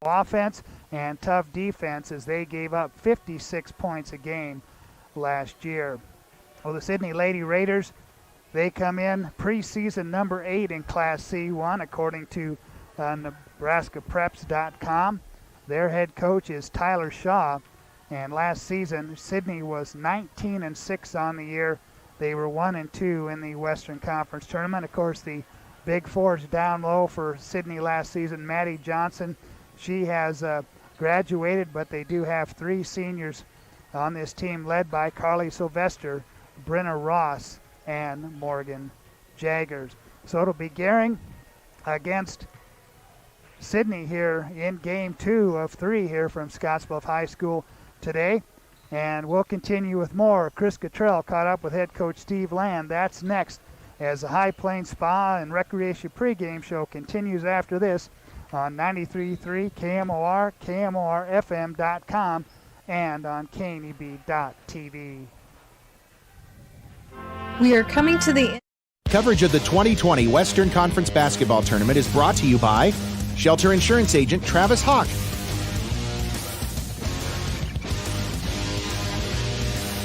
offense and tough defense as they gave up 56 points a game last year. Well, the Sidney Lady Raiders, they come in preseason number 8 in Class C1 according to NebraskaPreps.com. Their head coach is Tyler Shaw, and last season Sidney was 19-6 on the year. They were 1-2 in the Western Conference Tournament. Of course, the big force down low for Sidney last season, Maddie Johnson, she has graduated, but they do have 3 seniors on this team led by Carly Sylvester, Brenna Ross, and Morgan Jaggers. So it'll be Gering against Sidney here in game 2 of 3 here from Scottsbluff High School today. And we'll continue with more. Chris Cottrell caught up with head coach Steve Land. That's next as the High Plains Spa and Recreation pregame show continues after this on 93.3 KMOR, KMORFM.com, and on KNEB.TV. We are coming to the Coverage of the 2020 Western Conference Basketball Tournament is brought to you by Shelter Insurance Agent Travis Hawk,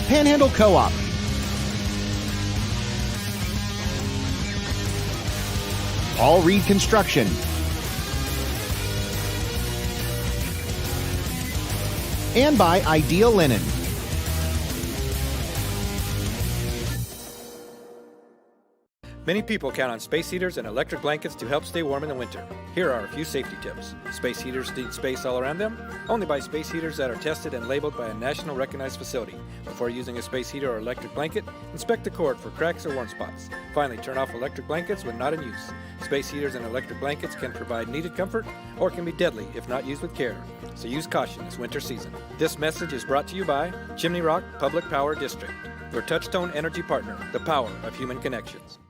Panhandle Co-op, Paul Reed Construction, and by Ideal Linen. Many people count on space heaters and electric blankets to help stay warm in the winter. Here are a few safety tips. Space heaters need space all around them. Only buy space heaters that are tested and labeled by a national recognized facility. Before using a space heater or electric blanket, inspect the cord for cracks or warm spots. Finally, turn off electric blankets when not in use. Space heaters and electric blankets can provide needed comfort or can be deadly if not used with care. So use caution this winter season. This message is brought to you by Chimney Rock Public Power District, your touchstone energy partner, the power of human connections.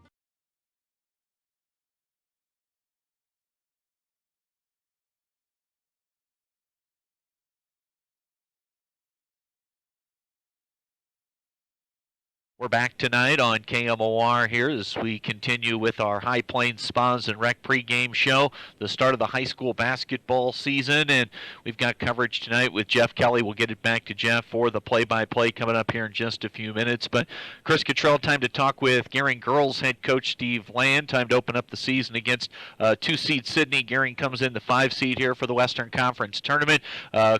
We're back tonight on KMOR here as we continue with our High Plains Spas and Rec pregame show, the start of the high school basketball season, and we've got coverage tonight with Jeff Kelly. We'll get it back to Jeff for the play-by-play coming up here in just a few minutes. But Chris Cottrell, time to talk with Gering girls head coach Steve Land. Time to open up the season against 2-seed Sidney. Gering comes in the 5-seed here for the Western Conference Tournament.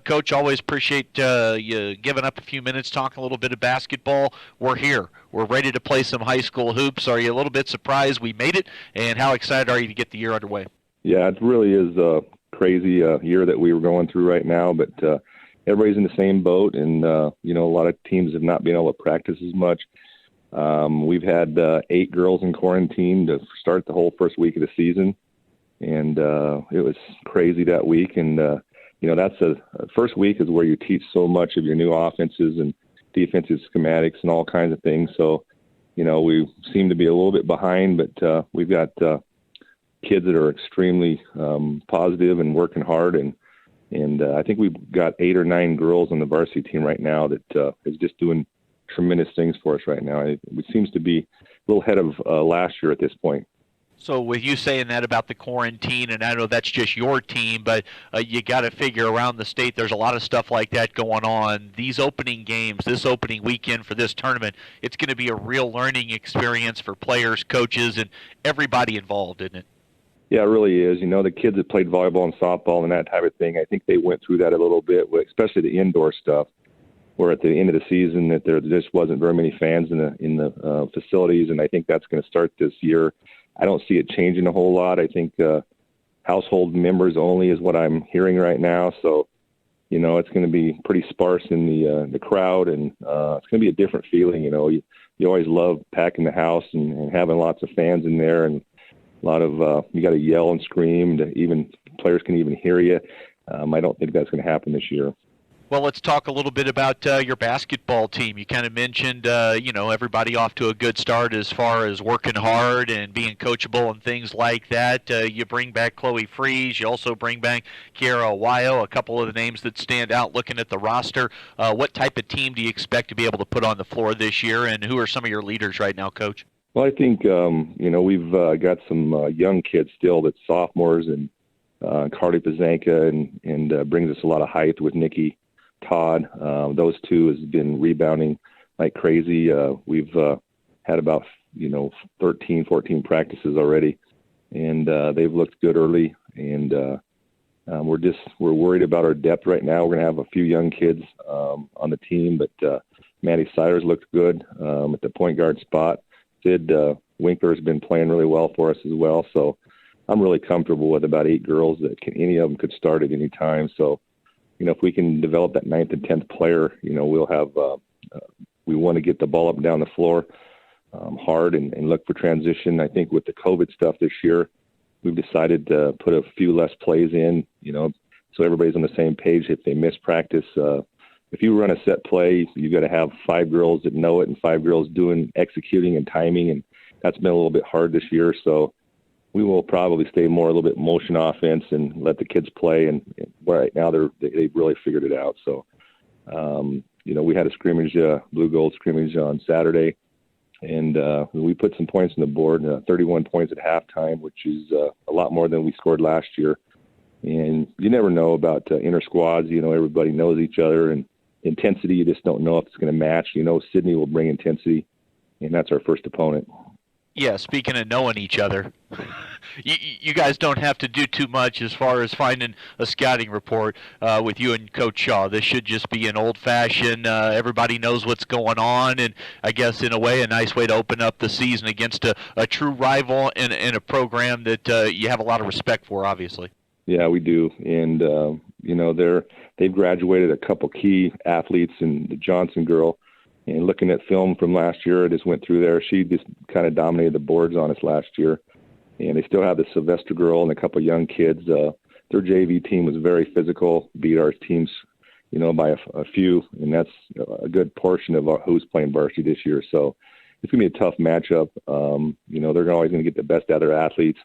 Coach, always appreciate you giving up a few minutes, talking a little bit of basketball. We're here. We're ready to play some high school hoops. Are you a little bit surprised we made it, and how excited are you to get the year underway? Yeah, it really is a crazy year that we were going through right now, but everybody's in the same boat, and, a lot of teams have not been able to practice as much. We've had 8 girls in quarantine to start the whole first week of the season, and it was crazy that week. And, that's the first week is where you teach so much of your new offenses and defensive schematics and all kinds of things. So, we seem to be a little bit behind, but we've got kids that are extremely positive and working hard. And I think we've got 8 or 9 girls on the varsity team right now that is just doing tremendous things for us right now. It seems to be a little ahead of last year at this point. So with you saying that about the quarantine, and I know that's just your team, but you got to figure around the state there's a lot of stuff like that going on. These opening games, this opening weekend for this tournament, it's going to be a real learning experience for players, coaches, and everybody involved, isn't it? Yeah, it really is. The kids that played volleyball and softball and that type of thing, I think they went through that a little bit, especially the indoor stuff, where at the end of the season that there just wasn't very many fans in the facilities, and I think that's going to start this year. I don't see it changing a whole lot. I think household members only is what I'm hearing right now. So, it's going to be pretty sparse in the crowd, and it's going to be a different feeling. You always love packing the house and having lots of fans in there, and a lot of you got to yell and scream to even players can even hear you. I don't think that's going to happen this year. Well, let's talk a little bit about your basketball team. You kind of mentioned, everybody off to a good start as far as working hard and being coachable and things like that. You bring back Chloe Fries. You also bring back Kiara Awayo, a couple of the names that stand out looking at the roster. What type of team do you expect to be able to put on the floor this year, and who are some of your leaders right now, Coach? Well, I think, we've got some young kids still that's sophomores, and Carly Pazanka, and brings us a lot of height with Nikki Todd. Those two has been rebounding like crazy. We've had about 13, 14 practices already, and they've looked good early. And we're worried about our depth right now. We're going to have a few young kids on the team, but Maddie Siders looked good at the point guard spot. Sid Winkler has been playing really well for us as well. So I'm really comfortable with about 8 girls that any of them could start at any time. So, if we can develop that 9th and 10th player, we'll have we want to get the ball up and down the floor hard and look for transition. I think with the COVID stuff this year, we've decided to put a few less plays in, so everybody's on the same page. If they miss practice, if you run a set play, you've got to have 5 girls that know it and 5 girls executing and timing, and that's been a little bit hard this year. So we will probably stay more a little bit motion offense and let the kids play. And right now they've really figured it out. So, we had a scrimmage, blue gold scrimmage on Saturday, and we put some points on the board, 31 points at halftime, which is a lot more than we scored last year. And you never know about inter squads. Everybody knows each other, and intensity, you just don't know if it's going to match. Sidney will bring intensity, and that's our first opponent. Yeah, speaking of knowing each other, you guys don't have to do too much as far as finding a scouting report with you and Coach Shaw. This should just be an old-fashioned, everybody knows what's going on, and I guess in a way a nice way to open up the season against a true rival and a program that you have a lot of respect for, obviously. Yeah, we do. And, they've graduated a couple key athletes, and the Johnson girl, and looking at film from last year, I just went through there. She just kind of dominated the boards on us last year. And they still have the Sylvester girl and a couple young kids. Their JV team was very physical, beat our teams, by a few. And that's a good portion of who's playing varsity this year. So it's going to be a tough matchup. They're always going to get the best out of their athletes.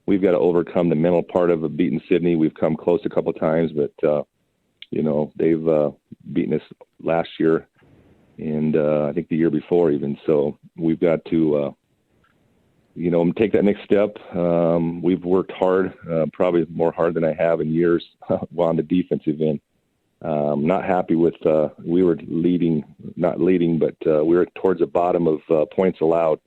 We've got to overcome the mental part of beating Sidney. We've come close a couple of times, but, they've beaten us last year. And I think the year before even. So we've got to, take that next step. We've worked hard, probably more hard than I have in years on the defensive end. Not happy with, we were not leading, but we were towards the bottom of points allowed.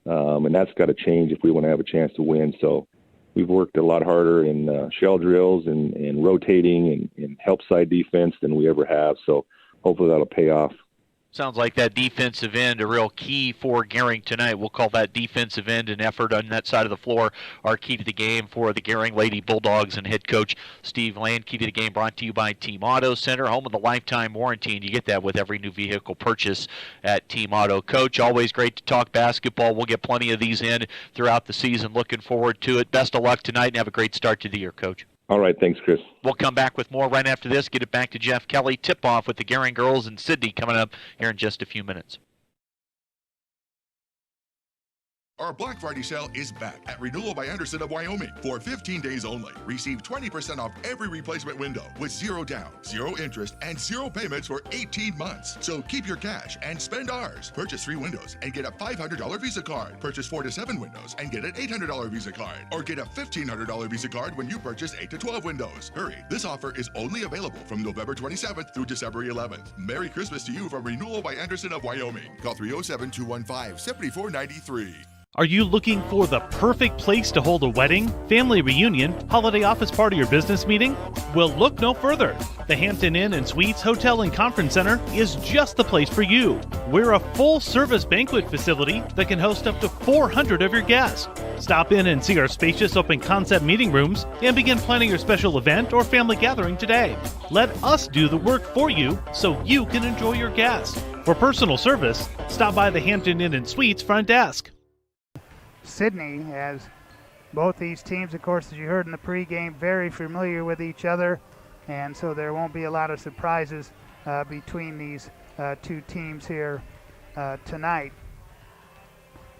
And that's got to change if we want to have a chance to win. So we've worked a lot harder in shell drills and rotating and help side defense than we ever have. So hopefully that'll pay off. Sounds like that defensive end, a real key for Gering tonight. We'll call that defensive end and effort on that side of the floor our key to the game for the Gering Lady Bulldogs and head coach Steve Land. Key to the game brought to you by Team Auto Center, home of the lifetime warranty, and you get that with every new vehicle purchase at Team Auto. Coach, always great to talk basketball. We'll get plenty of these in throughout the season. Looking forward to it. Best of luck tonight and have a great start to the year, Coach. All right, thanks, Chris. We'll come back with more right after this. Get it back to Jeff Kelly. Tip-off with the Gering girls and Sidney coming up here in just a few minutes. Our Black Friday sale is back at Renewal by Anderson of Wyoming for 15 days only. Receive 20% off every replacement window with 0 down, 0 interest, and 0 payments for 18 months. So keep your cash and spend ours. Purchase 3 windows and get a $500 Visa card. Purchase 4 to 7 windows and get an $800 Visa card. Or get a $1,500 Visa card when you purchase 8 to 12 windows. Hurry, this offer is only available from November 27th through December 11th. Merry Christmas to you from Renewal by Anderson of Wyoming. Call 307-215-7493. Are you looking for the perfect place to hold a wedding, family reunion, holiday office party, or business meeting? Well, look no further. The Hampton Inn and Suites Hotel and Conference Center is just the place for you. We're a full-service banquet facility that can host up to 400 of your guests. Stop in and see our spacious open-concept meeting rooms and begin planning your special event or family gathering today. Let us do the work for you so you can enjoy your guests. For personal service, stop by the Hampton Inn and Suites front desk. Sidney, as both these teams, of course, as you heard in the pregame, very familiar with each other, and so there won't be a lot of surprises between these two teams here tonight.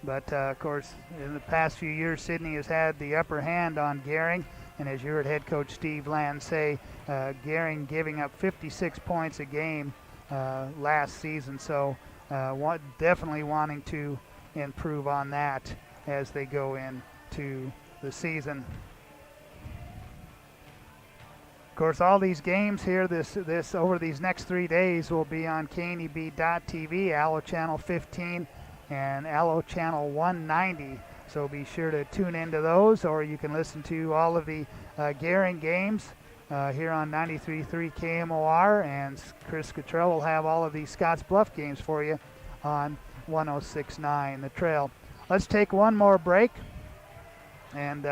But, of course, in the past few years, Sidney has had the upper hand on Gering, and as you heard head coach Steve Land say, Gering giving up 56 points a game last season, so definitely wanting to improve on that as they go into the season. Of course, all these games here this over these next 3 days will be on KNEB.TV, Allo Channel 15, and Allo Channel 190. So be sure to tune into those, or you can listen to all of the Gering games here on 93.3 KMOR, and Chris Cottrell will have all of these Scottsbluff games for you on 106.9 The Trail. Let's take one more break, and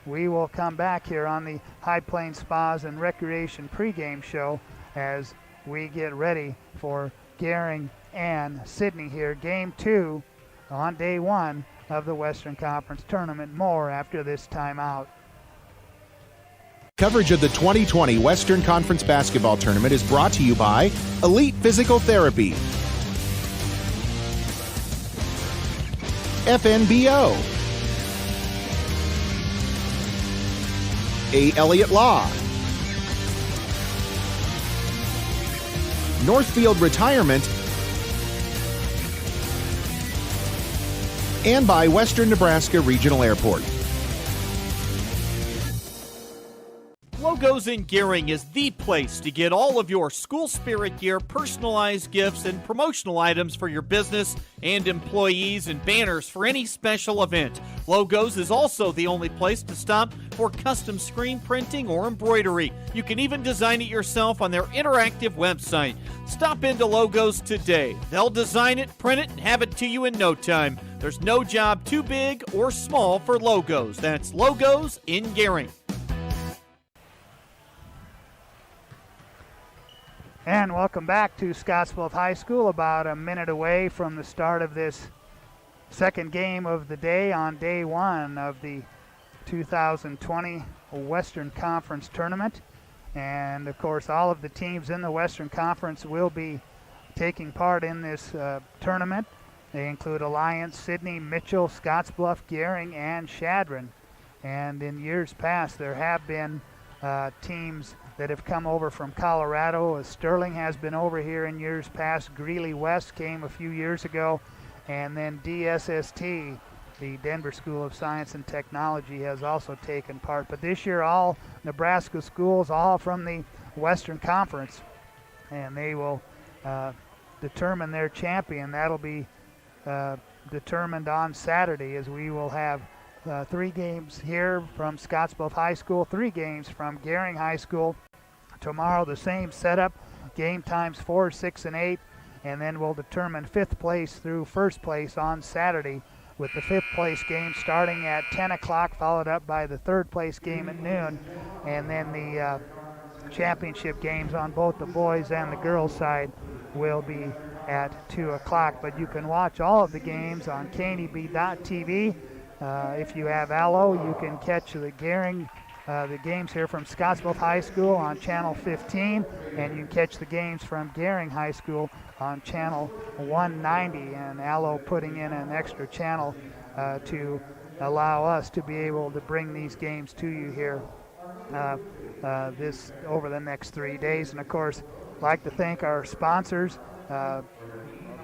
we will come back here on the High Plains Spas and Recreation pregame show as we get ready for Gering and Sidney here. Game 2 on day 1 of the Western Conference Tournament. More after this timeout. Coverage of the 2020 Western Conference Basketball Tournament is brought to you by Elite Physical Therapy, FNBO, A. Elliott Law, Northfield Retirement, and by Western Nebraska Regional Airport. Logos in Gering is the place to get all of your school spirit gear, personalized gifts, and promotional items for your business and employees, and banners for any special event. Logos is also the only place to stop for custom screen printing or embroidery. You can even design it yourself on their interactive website. Stop into Logos today. They'll design it, print it, and have it to you in no time. There's no job too big or small for Logos. That's Logos in Gering. And welcome back to Scottsbluff High School, about a minute away from the start of this second game of the day on day 1 of the 2020 Western Conference Tournament. And of course, all of the teams in the Western Conference will be taking part in this tournament. They include Alliance, Sidney, Mitchell, Scottsbluff, Gering, and Shadron. And in years past, there have been teams that have come over from Colorado. Sterling has been over here in years past. Greeley West came a few years ago. And then DSST, the Denver School of Science and Technology, has also taken part. But this year, all Nebraska schools, all from the Western Conference, and they will determine their champion. That'll be determined on Saturday, as we will have 3 games here from Scottsbluff High School, 3 games from Gering High School. Tomorrow, the same setup, game times 4, 6, and 8, and then we'll determine 5th place through 1st place on Saturday, with the 5th place game starting at 10 o'clock, followed up by the 3rd place game at noon, and then the championship games on both the boys and the girls side will be at 2 o'clock. But you can watch all of the games on KNEB.TV. If you have Allo, you can catch the games here from Scottsbluff High School on Channel 15, and you can catch the games from Gering High School on Channel 190, and Allo putting in an extra channel to allow us to be able to bring these games to you here this over the next 3 days. And of course, I'd like to thank our sponsors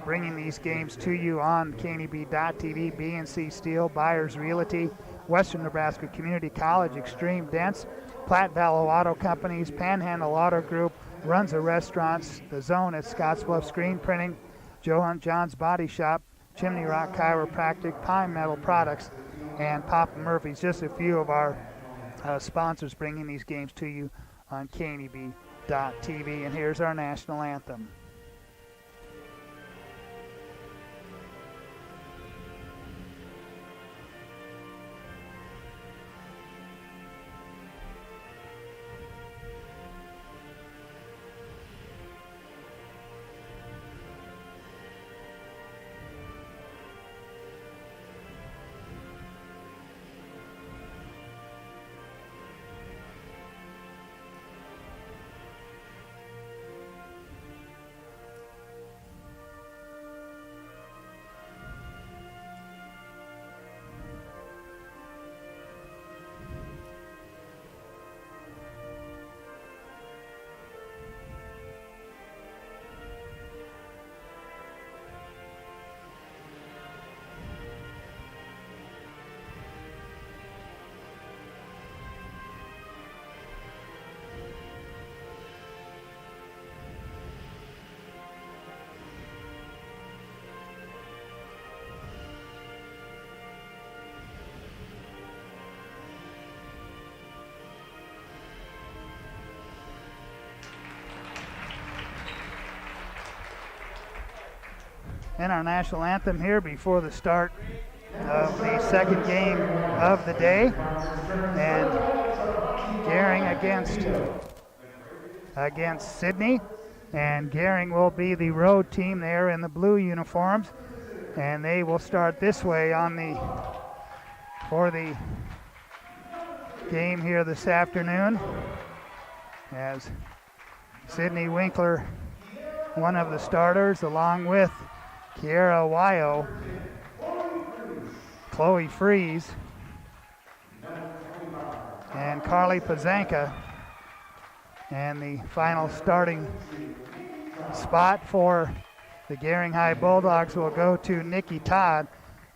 bringing these games to you on KNEB.TV, BNC Steel, Byers Realty, Western Nebraska Community College, Extreme Dents, Platte Valley Auto Companies, Panhandle Auto Group, Runza Restaurants, The Zone at Scottsbluff Screen Printing, John's Body Shop, Chimney Rock Chiropractic, Pine Metal Products, and Papa Murphy's. Just a few of our sponsors bringing these games to you on KNEB.TV. And here's our national anthem. in our national anthem here before the start of the second game of the day. And Gering against Sidney. And Gering will be the road team there in the blue uniforms. And they will start this way for the game here this afternoon, as Sidney Winkler, one of the starters, along with Kiera Wyo, Chloe Fries, and Carly Pazanka. And the final starting spot for the Gering High Bulldogs will go to Nikki Todd,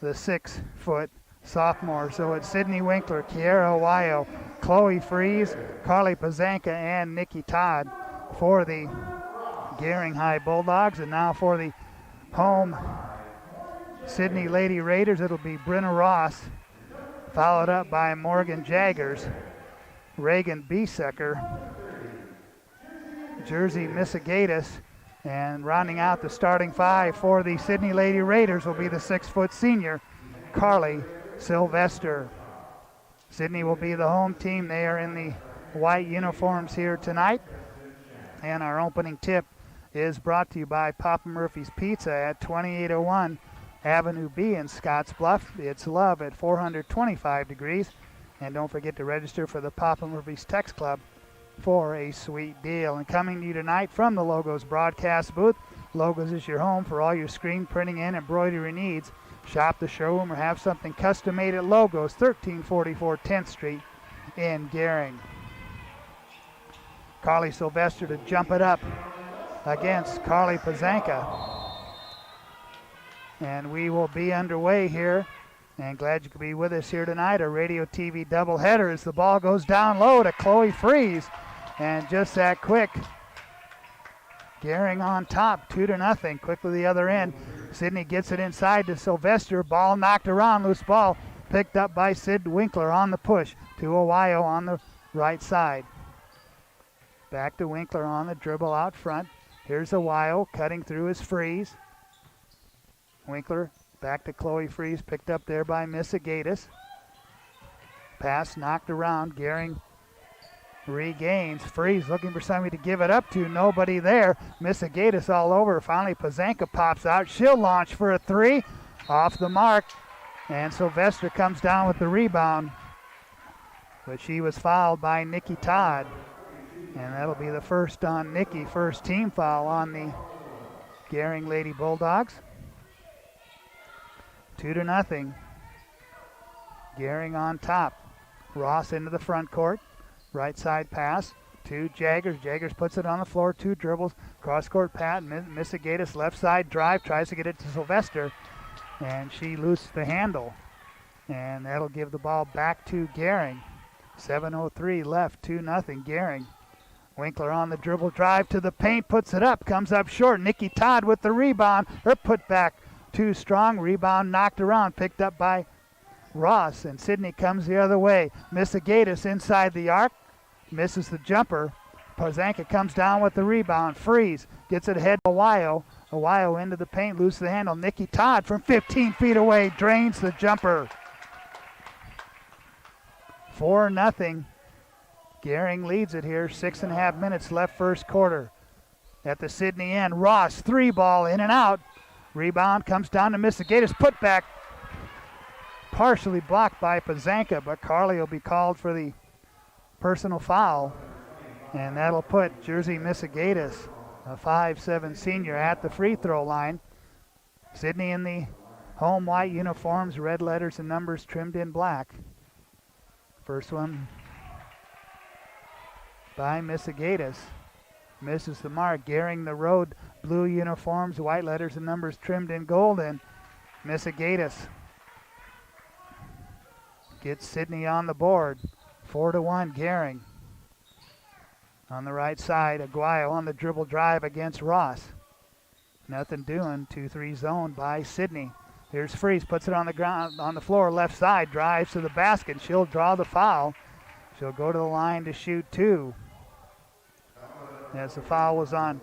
the 6-foot sophomore. So it's Sidney Winkler, Kiera Wyo, Chloe Fries, Carly Pazanka, and Nikki Todd for the Gering High Bulldogs. And now for the home Sidney Lady Raiders, it'll be Brenna Ross, followed up by Morgan Jaggers, Reagan Biesecker, Jersey Missigatis, and rounding out the starting five for the Sidney Lady Raiders will be the 6-foot senior, Carly Sylvester. Sidney will be the home team. They are in the white uniforms here tonight. And our opening tip is brought to you by Papa Murphy's Pizza at 2801 Avenue B in Scottsbluff. It's love at 425 degrees. And don't forget to register for the Papa Murphy's Text Club for a sweet deal. And coming to you tonight from the Logos broadcast booth, Logos is your home for all your screen printing and embroidery needs. Shop the showroom or have something custom made at Logos, 1344 10th Street in Gering. Carly Sylvester to jump it up against Carly Pazanka. And we will be underway here. And glad you could be with us here tonight. A radio TV doubleheader as the ball goes down low to Chloe Fries. And just that quick, Gering on top, 2-0. Quickly the other end. Sidney gets it inside to Sylvester. Ball knocked around, loose ball picked up by Sid Winkler on the push to Ohio on the right side. Back to Winkler on the dribble out front. Here's Ohio cutting through his Fries. Winkler back to Chloe Fries, picked up there by Missigatis. Pass knocked around. Gering regains. Fries looking for somebody to give it up to. Nobody there. Missigatis all over. Finally, Pazanka pops out. She'll launch for a three. Off the mark. And Sylvester comes down with the rebound. But she was fouled by Nikki Todd. And that'll be the first on Nikki. First team foul on the Gering Lady Bulldogs. 2-0. Gering on top. Ross into the front court. Right side pass to Jaggers. Jaggers puts it on the floor. 2 dribbles. Cross court pass. Missigatis left side drive. Tries to get it to Sylvester. And she loosed the handle. And that'll give the ball back to Gering. 7:03 left. 2-0 Gering. Winkler on the dribble drive to the paint. Puts it up. Comes up short. Nikki Todd with the rebound. Her put back too strong. Rebound knocked around. Picked up by Ross. And Sidney comes the other way. Missigatis inside the arc. Misses the jumper. Pazanka comes down with the rebound. Fries gets it ahead to Ohio. Ohio into the paint. Loose the handle. Nikki Todd from 15 feet away. Drains the jumper. 4-0. Gering leads it here. 6.5 minutes left first quarter. At the Sidney end. Ross 3-ball in and out. Rebound comes down to Missigatis. Put back. Partially blocked by Pazanka, but Carly will be called for the personal foul. And that'll put Jersey Missigatis, a 5'7" senior, at the free throw line. Sidney in the home white uniforms, red letters and numbers trimmed in black. First one by Missigatis. Misses the mark. Gering the road, blue uniforms, white letters and numbers trimmed in gold. And Missigatis gets Sidney on the board. 4-1 Gering. On the right side, Aguayo on the dribble drive against Ross. Nothing doing. 2-3 zone by Sidney. Here's Fries, puts it on the ground, on the floor, left side, drives to the basket. She'll draw the foul. She'll go to the line to shoot 2. As the foul was on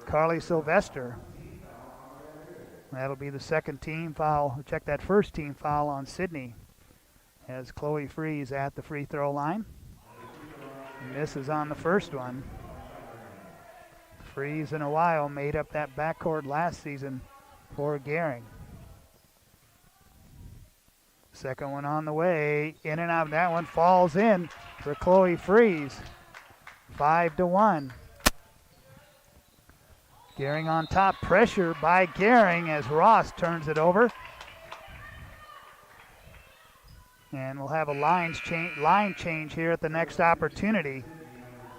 Carly Sylvester. That'll be the second team foul. Check that first team foul on Sidney as Chloe Freeze at the free throw line. Misses on the first one. Freeze in a while made up that backcourt last season for Gering. Second one on the way. In and out. That one falls in for Chloe Freeze. 5-1. Gering on top. Pressure by Gering as Ross turns it over. And we'll have a line change here at the next opportunity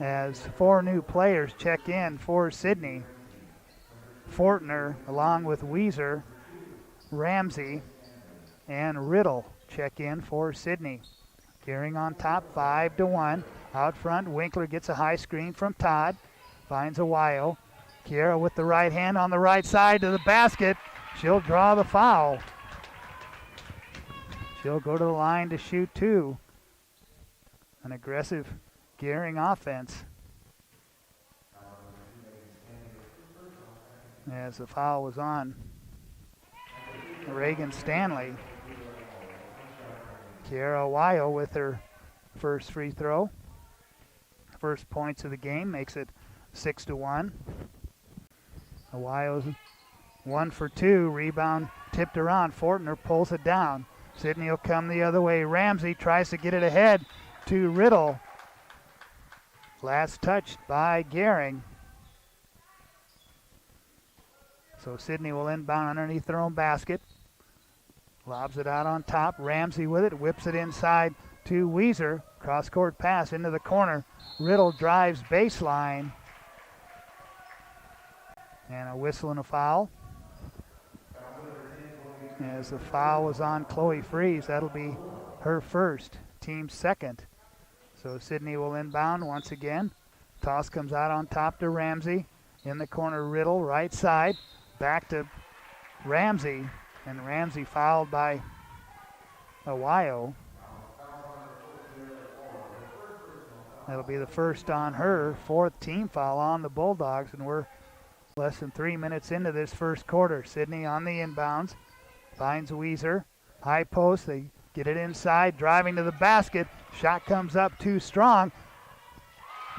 as 4 new players check in for Sidney. Fortner along with Weiser, Ramsey, and Riddle check in for Sidney. Gering on top, 5-1. Out front, Winkler gets a high screen from Todd. Finds Awayo. Kiera with the right hand on the right side to the basket. She'll draw the foul. She'll go to the line to shoot 2. An aggressive Gering offense. As the foul was on Reagan Stanley. Kiera Awayo with her first free throw. First points of the game makes it 6-1. Awayo's 1 for 2. Rebound tipped around. Fortner pulls it down. Sidney will come the other way. Ramsey tries to get it ahead to Riddle. Last touched by Gering. So Sidney will inbound underneath their own basket. Lobs it out on top. Ramsey with it. Whips it inside to Weiser. Cross-court pass into the corner. Riddle drives baseline. And a whistle and a foul. As the foul was on Chloe Freeze, that'll be her first, team second. So Sidney will inbound once again. Toss comes out on top to Ramsey. In the corner, Riddle, right side. Back to Ramsey. And Ramsey fouled by Awayo. That'll be the first on her, 4th team foul on the Bulldogs, and we're less than 3 minutes into this first quarter. Sidney on the inbounds. Finds Weiser. High post. They get it inside. Driving to the basket. Shot comes up too strong.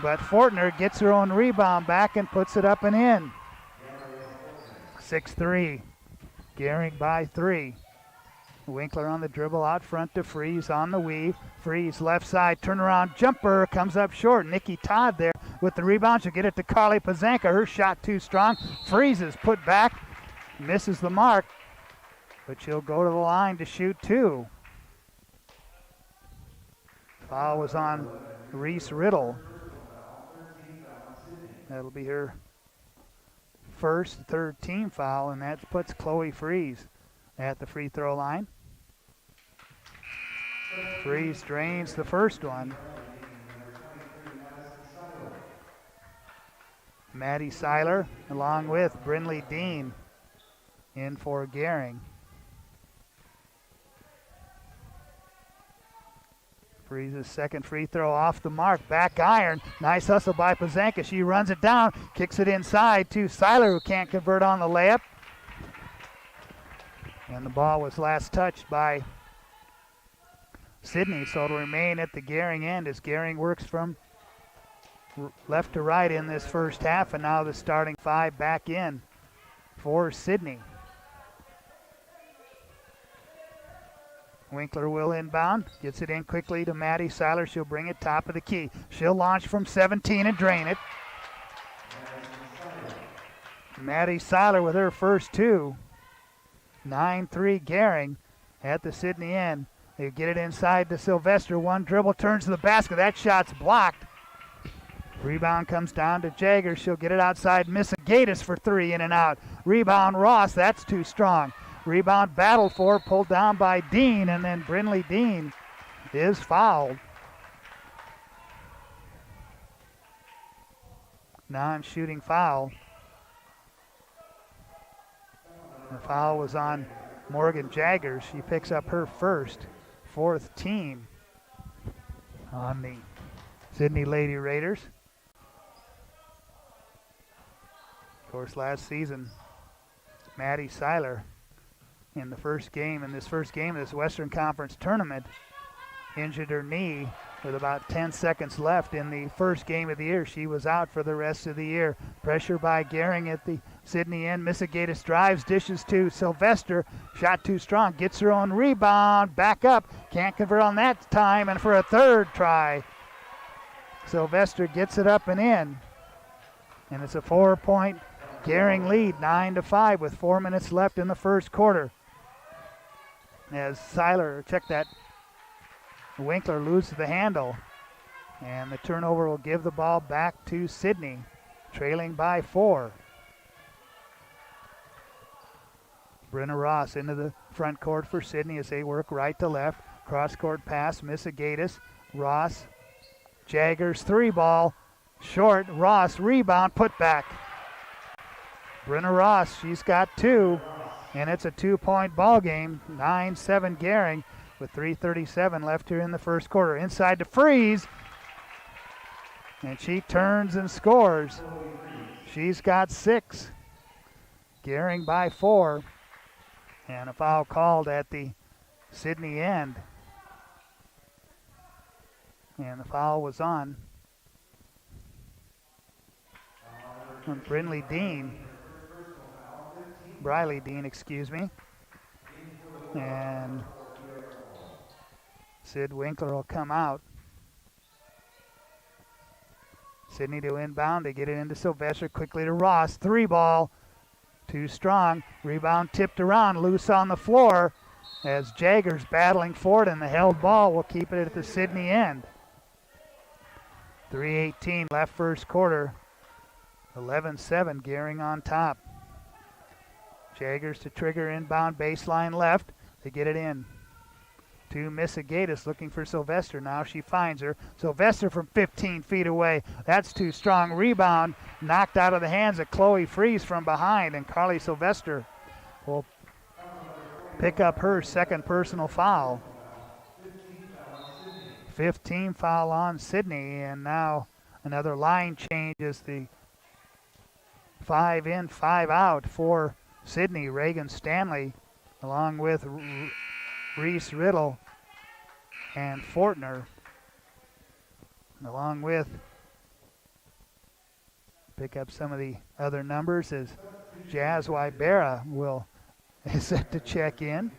But Fortner gets her own rebound back and puts it up and in. 6-3. Gering by 3. Winkler on the dribble out front to Freeze on the weave. Freeze left side turnaround jumper comes up short. Nikki Todd there with the rebound. She'll get it to Carly Pazanka. Her shot too strong. Freeze is put back. Misses the mark. But she'll go to the line to shoot 2. Foul was on Reese Riddle. That'll be her first, 3rd team foul, and that puts Chloe Freeze at the free throw line. Freeze drains the first one. Maddie Seiler along with Brinley Dean in for Gering. Freeze's second free throw off the mark. Back iron. Nice hustle by Pazanka. She runs it down. Kicks it inside to Seiler, who can't convert on the layup. And the ball was last touched by Sidney, so it'll remain at the Gering end as Gering works from left to right in this first half, and now the starting 5 back in for Sidney. Winkler will inbound, gets it in quickly to Maddie Seiler. She'll bring it top of the key. She'll launch from 17 and drain it. Maddie Seiler with her first 2. 9-3 Gering at the Sidney end. They get it inside to Sylvester. One dribble, turns to the basket. That shot's blocked. Rebound comes down to Jagger. She'll get it outside. Misagatis for 3, in and out. Rebound Ross. That's too strong. Rebound battled for, pulled down by Dean, and then Brinley Dean is fouled. Non-shooting foul. The foul was on Morgan Jagger. She picks up her first, 4th team on the Sidney Lady Raiders. Of course, last season Maddie Seiler in this first game of this Western Conference tournament injured her knee with about 10 seconds left in the first game of the year. She was out for the rest of the year. Pressure by Gering at the Sidney end. Missigatis drives, dishes to Sylvester. Shot too strong, gets her own rebound, back up. Can't convert on that time, and for a third try, Sylvester gets it up and in. And it's a 4-point Gering lead, 9-5 with 4 minutes left in the first quarter. As Winkler loses the handle, and the turnover will give the ball back to Sidney, trailing by 4. Brenna Ross into the front court for Sidney as they work right to left. Cross-court pass, Missigatis, Ross, Jaggers, 3-ball, short, Ross, rebound, put back. Brenna Ross, she's got 2, and it's a 2-point ball game, 9-7 Gering, with 3:37 left here in the first quarter. Inside to Freeze, and she turns and scores. She's got 6. Gering by 4, and a foul called at the Sidney end. And the foul was on Briley Dean, and Sid Winkler will come out. Sidney to inbound. They get it into Sylvester, quickly to Ross. 3-ball, too strong. Rebound tipped around, loose on the floor as Jaggers battling for it, and the held ball will keep it at the Sidney end. 3:18 left first quarter. 11-7, Gering on top. Jaggers to trigger inbound baseline left. They get it in to Missigatis, looking for Sylvester. Now she finds her. Sylvester from 15 feet away. That's too strong. Rebound knocked out of the hands of Chloe Freeze from behind, and Carly Sylvester will pick up her second personal foul. 15 foul on Sidney, and now another line change as the 5 in, 5 out for Sidney. Reagan Stanley along with Reese Riddle and Fortner, along with, pick up some of the other numbers as Jazz Wybera is set to check in.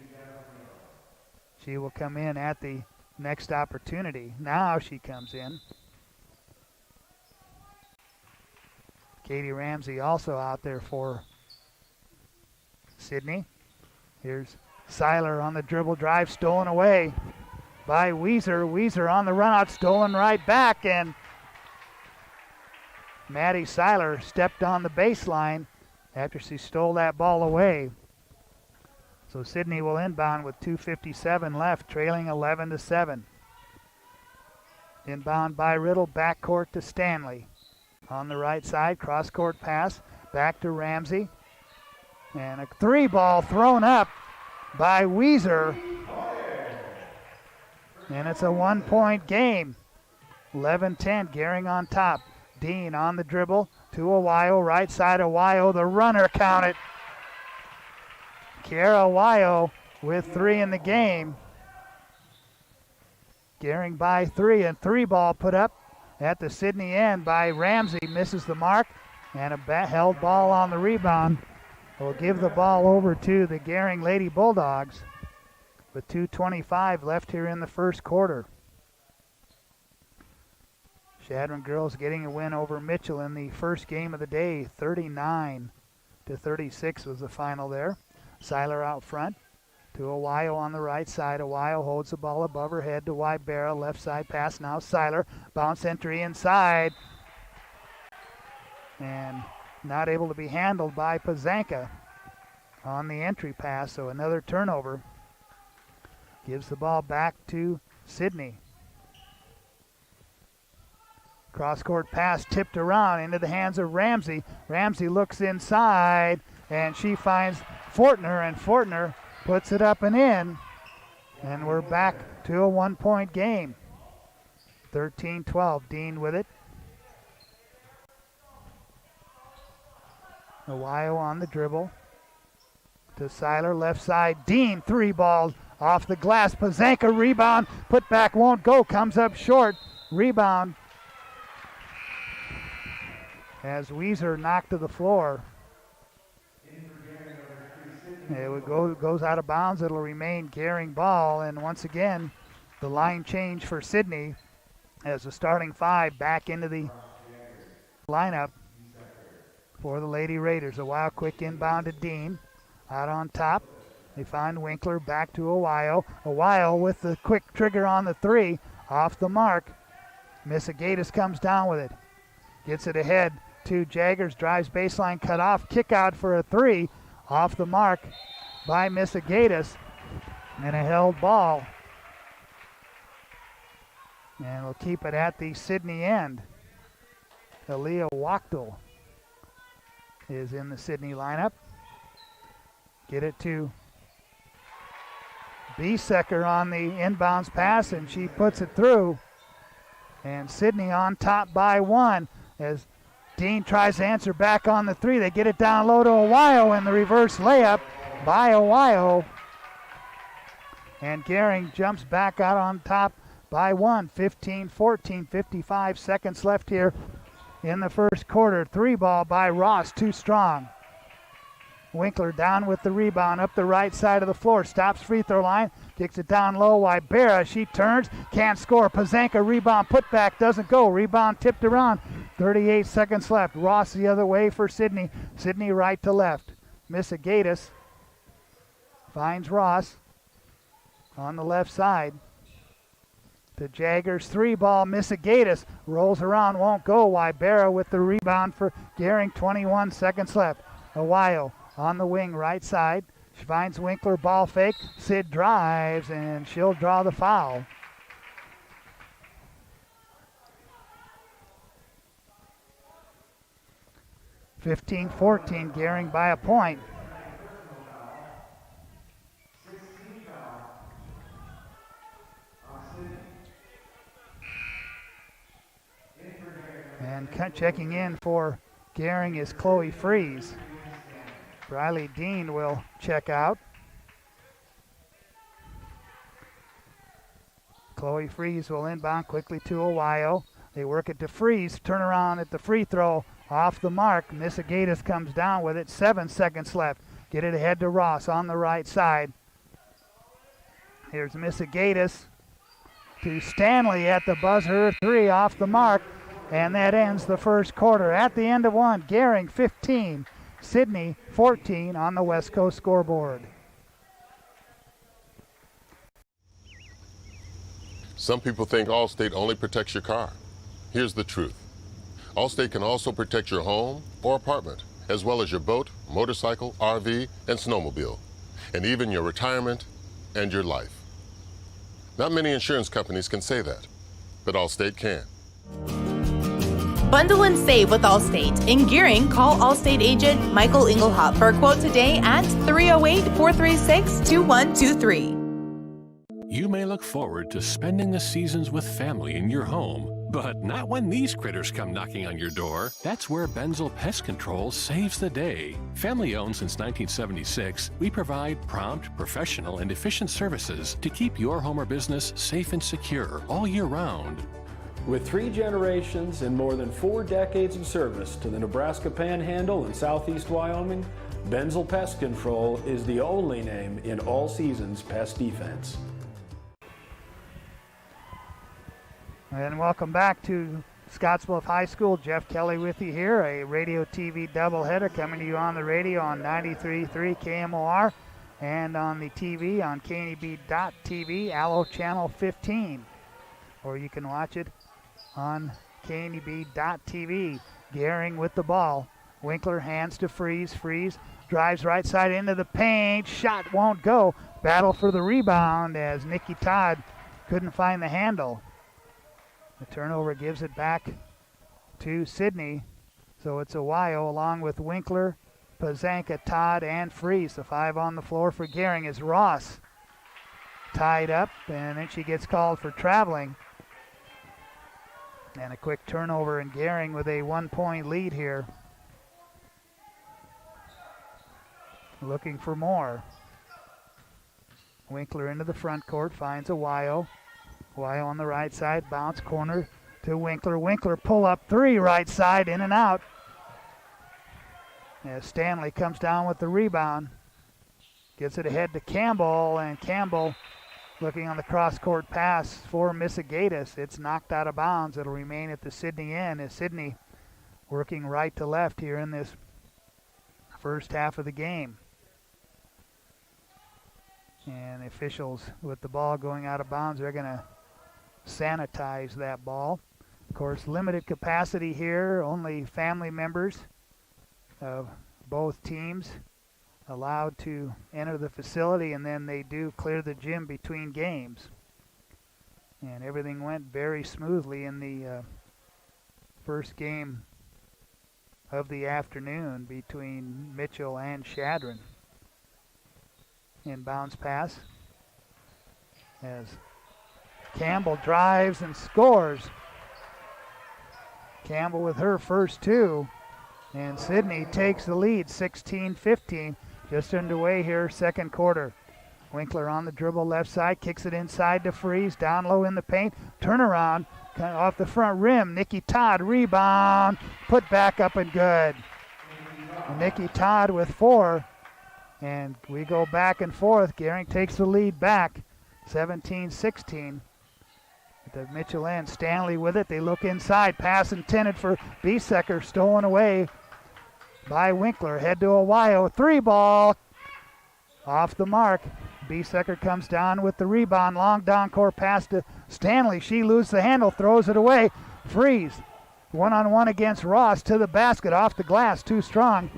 She will come in at the next opportunity. Now she comes in. Katie Ramsey also out there for Sidney. Here's Seiler on the dribble drive, stolen away by Weiser. Weiser on the run out, stolen right back, and Maddie Seiler stepped on the baseline after she stole that ball away. So Sidney will inbound with 2:57 left, trailing 11-7. Inbound by Riddle, backcourt to Stanley. On the right side, cross-court pass, back to Ramsey. And a 3-ball thrown up by Weiser. And it's a 1-point game. 11-10, Gering on top. Dean on the dribble to Awayo, right side Awayo, the runner counted. Kiara Awayo with 3 in the game. Gering by 3, and 3-ball put up at the Sidney end by Ramsey, misses the mark, and a held ball on the rebound. Will give the ball over to the Gering Lady Bulldogs with 2:25 left here in the first quarter. Shadron girls getting a win over Mitchell in the first game of the day. 39-36 was the final there. Seiler out front to Awayo on the right side. Awayo holds the ball above her head to Wybera. Left side pass now. Seiler, bounce entry inside. And not able to be handled by Pazanka on the entry pass, so another turnover. Gives the ball back to Sidney. Cross-court pass tipped around into the hands of Ramsey. Ramsey looks inside, and she finds Fortner, and Fortner puts it up and in. And we're back to a 1-point game. 13-12, Dean with it. Awayo on the dribble. to Seiler, left side. Dean, 3 ball off the glass. Pazanka rebound, put back won't go, comes up short. Rebound as Weiser knocked to the floor. It goes out of bounds. It'll remain Gering ball, and once again, the line change for Sidney as the starting 5 back into the lineup for the Lady Raiders. A wild quick inbound to Dean. Out on top, they find Winkler, back to Awio. Awio with the quick trigger on the 3, off the mark. Misagatis comes down with it. Gets it ahead to Jaggers, drives baseline, cut off, kick out for a 3, off the mark by Misagatis, and a held ball. And we'll keep it at the Sidney end. Aaliyah Wachtel is in the Sidney lineup. Get it to Biesecker on the inbounds pass, and she puts it through. And Sidney on top by 1 as Dean tries to answer back on the 3. They get it down low to Awio, and the reverse layup by Awio. And Gering jumps back out on top by 1. 15-14, 55 seconds left here in the first quarter. 3 ball by Ross, too strong. Winkler down with the rebound up the right side of the floor. Stops free throw line. Kicks it down low. Wybera, she turns. Can't score. Pazanka rebound. Putback doesn't go. Rebound tipped around. 38 seconds left. Ross the other way for Sidney. Sidney right to left. Misagatis finds Ross on the left side. To Jaggers. 3 ball. Misagatis rolls around. Won't go. Wybera with the rebound for Gering. 21 seconds left. Awio on the wing, right side. She finds Winkler, ball fake. Sid drives, and she'll draw the foul. (15-14), Gering by a point. And checking in for Gering is Chloe Freeze. Briley Dean will check out. Chloe Freeze will inbound quickly to Awio. They work it to Freeze. Turn around at the free throw. Off the mark. Misagatis comes down with it. 7 seconds left. Get it ahead to Ross on the right side. Here's Misagatis to Stanley at the buzzer. 3 off the mark. And that ends the first quarter. At the end of 1, Gering 15. Sidney 14 on the West Coast scoreboard. Some people think Allstate only protects your car. Here's the truth. Allstate can also protect your home or apartment, as well as your boat, motorcycle, RV, and snowmobile, and even your retirement and your life. Not many insurance companies can say that, but Allstate can. Bundle and save with Allstate. In Gering, call Allstate agent Michael Inglehop for a quote today at 308-436-2123. You may look forward to spending the seasons with family in your home, but not when these critters come knocking on your door. That's where Benzel Pest Control saves the day. Family owned since 1976, we provide prompt, professional, and efficient services to keep your home or business safe and secure all year round. With 3 generations and more than 4 decades of service to the Nebraska Panhandle and Southeast Wyoming, Benzel Pest Control is the only name in all seasons pest defense. And welcome back to Scottsbluff High School. Jeff Kelly with you here, a radio TV doubleheader coming to you on the radio on 93.3 KMOR and on the TV on KNEB.TV, Allo Channel 15. Or you can watch it on KNEB.TV. Gering with the ball. Winkler hands to Freeze. Freeze drives right side into the paint. Shot won't go. Battle for the rebound as Nikki Todd couldn't find the handle. The turnover gives it back to Sidney. So it's Awio along with Winkler, Pazanka, Todd, and Freeze. The 5 on the floor for Gering is Ross. Tied up, and then she gets called for traveling. And a quick turnover, and Gering with a 1-point lead here. looking for more. Winkler into the front court, finds a Wyo. Wyo on the right side, bounce corner to Winkler. Winkler pull up three, right side, in and out. As Stanley comes down with the rebound. Gets it ahead to Campbell, and Campbell looking on the cross-court pass for Missigatis. It's knocked out of bounds. It'll remain at the Sidney end as Sidney working right to left here in this first half of the game. And the officials with the ball going out of bounds, they're going to sanitize that ball. Of course, limited capacity here, only family members of both teams allowed to enter the facility, and then they do clear the gym between games. And everything went very smoothly in the first game of the afternoon between Mitchell and Shadron. Inbounds pass as Campbell drives and scores. Campbell with her first two, and Sidney takes the lead 16-15. Just underway here, second quarter. Winkler on the dribble left side, kicks it inside to Freeze, down low in the paint, turnaround, kind of off the front rim. Nikki Todd, rebound, put back up and good. And Nikki Todd with 4, and we go back and forth. Gering takes the lead back, 17-16. At the Mitchell end, Stanley with it. They look inside, pass intended for Biesecker, stolen away by Winkler. Head to a Wyo, 3-ball, off the mark. Biesecker comes down with the rebound, long down court pass to Stanley. She loses the handle, throws it away. Freeze, one-on-one against Ross to the basket, off the glass, too strong.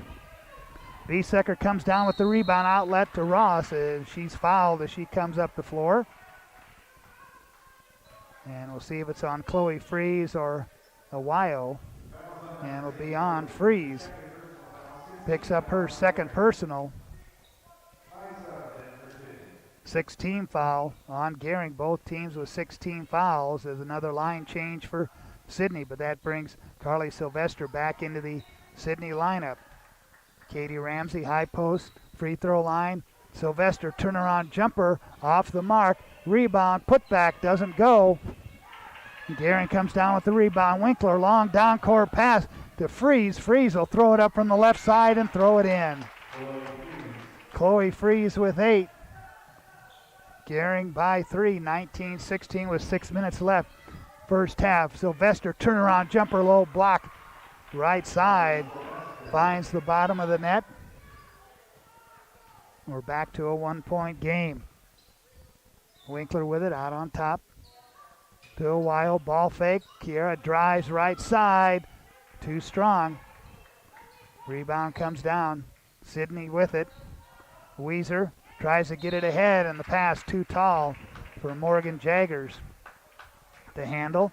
Biesecker comes down with the rebound, outlet to Ross. She's fouled as she comes up the floor. And we'll see if it's on Chloe Freeze or a Wyo. And it'll be on Freeze. Picks up her second personal. 16 foul on Gering. Both teams with 16 fouls. There's another line change for Sidney, but that brings Carly Sylvester back into the Sidney lineup. Katie Ramsey, high post, free throw line. Sylvester turnaround jumper off the mark. Rebound, putback, doesn't go. Gering comes down with the rebound. Winkler, long down court pass to Freeze. Freeze will throw it up from the left side and throw it in. Chloe Freeze with 8. Gering by 3, 19-16 with 6 minutes left. First half. Sylvester turnaround jumper, low block, right side. Finds the bottom of the net. We're back to a 1-point game. Winkler with it, out on top. To a Wyo, ball fake. Kiera drives right side. Too strong. Rebound comes down. Sidney with it. Weiser tries to get it ahead, and the pass too tall for Morgan Jaggers to handle.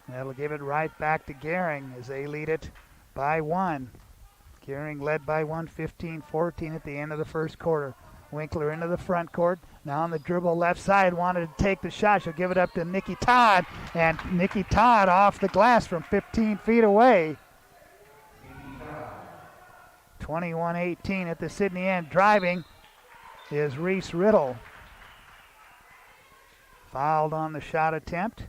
That'll give it right back to Gering as they lead it by 1. Gering led by 1, 15-14 at the end of the first quarter. Winkler into the front court. Now on the dribble left side, wanted to take the shot. She'll give it up to Nikki Todd, and Nikki Todd off the glass from 15 feet away. 21-18 at the Sidney end. Driving is Reese Riddle. Fouled on the shot attempt,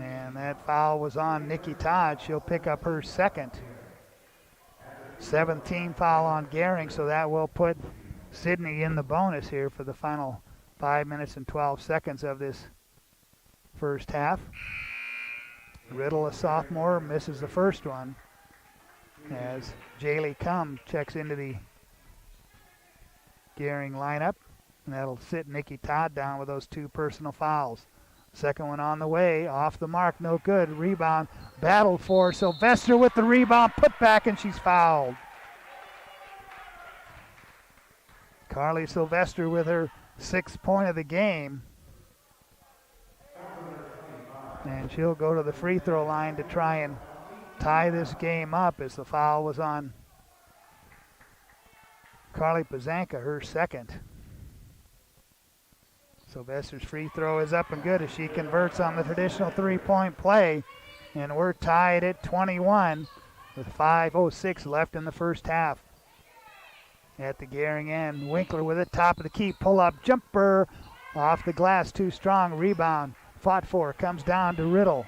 and that foul was on Nikki Todd. She'll pick up her second. 17 foul on Gering, so that will put Sidney in the bonus here for the final 5 minutes and 12 seconds of this first half. Riddle, a sophomore, misses the first one as Jaylee Cum checks into the Gering lineup, and that'll sit Nikki Todd down with those 2 personal fouls. Second one on the way, off the mark, no good. Rebound, battled for Sylvester with the rebound, put back, and she's fouled. Carly Sylvester with her 6th point of the game. And she'll go to the free throw line to try and tie this game up as the foul was on Carly Pazanka, her second. Sylvester's free throw is up and good as she converts on the traditional 3-point play. And we're tied at 21 with 5:06 left in the first half. at the Gering end. Winkler with it, top of the key, pull-up jumper off the glass, too strong. Rebound, fought for, comes down to Riddle.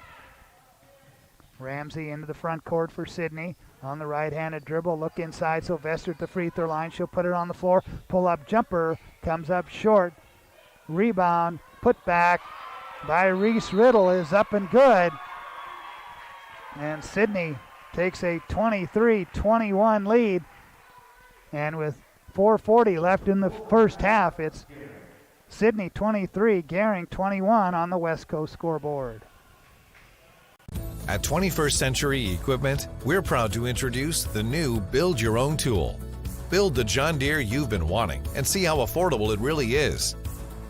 Ramsey into the front court for Sidney. On the right-handed dribble, look inside. Sylvester at the free throw line. She'll put it on the floor. Pull-up jumper comes up short. Rebound, put back by Reese Riddle is up and good. And Sidney takes a 23-21 lead. And with 4:40 left in the first half, it's Sidney 23, Gering 21 on the West Coast scoreboard. At 21st Century Equipment, we're proud to introduce the new Build Your Own tool. Build the John Deere you've been wanting and see how affordable it really is.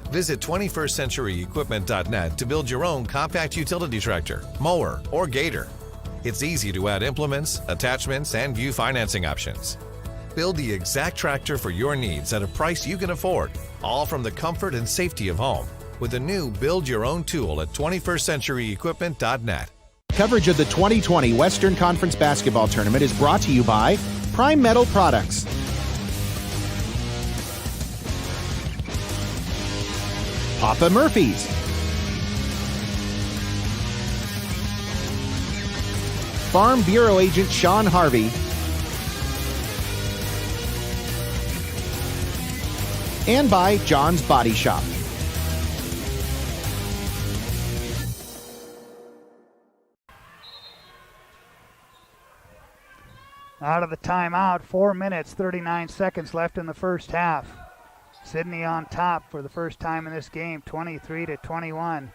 Visit 21stcenturyequipment.net to build your own compact utility tractor, mower, or gator. It's easy to add implements, attachments, and view financing options. Build the exact tractor for your needs at a price you can afford, all from the comfort and safety of home, with the new Build Your Own tool at 21stcenturyequipment.net. Coverage of the 2020 Western Conference Basketball Tournament is brought to you by Prime Metal Products. Papa Murphy's. Farm Bureau Agent Sean Harvey. And by John's Body Shop. Out of the timeout, 4 minutes, 39 seconds left in the first half. Sidney on top for the first time in this game, 23-21.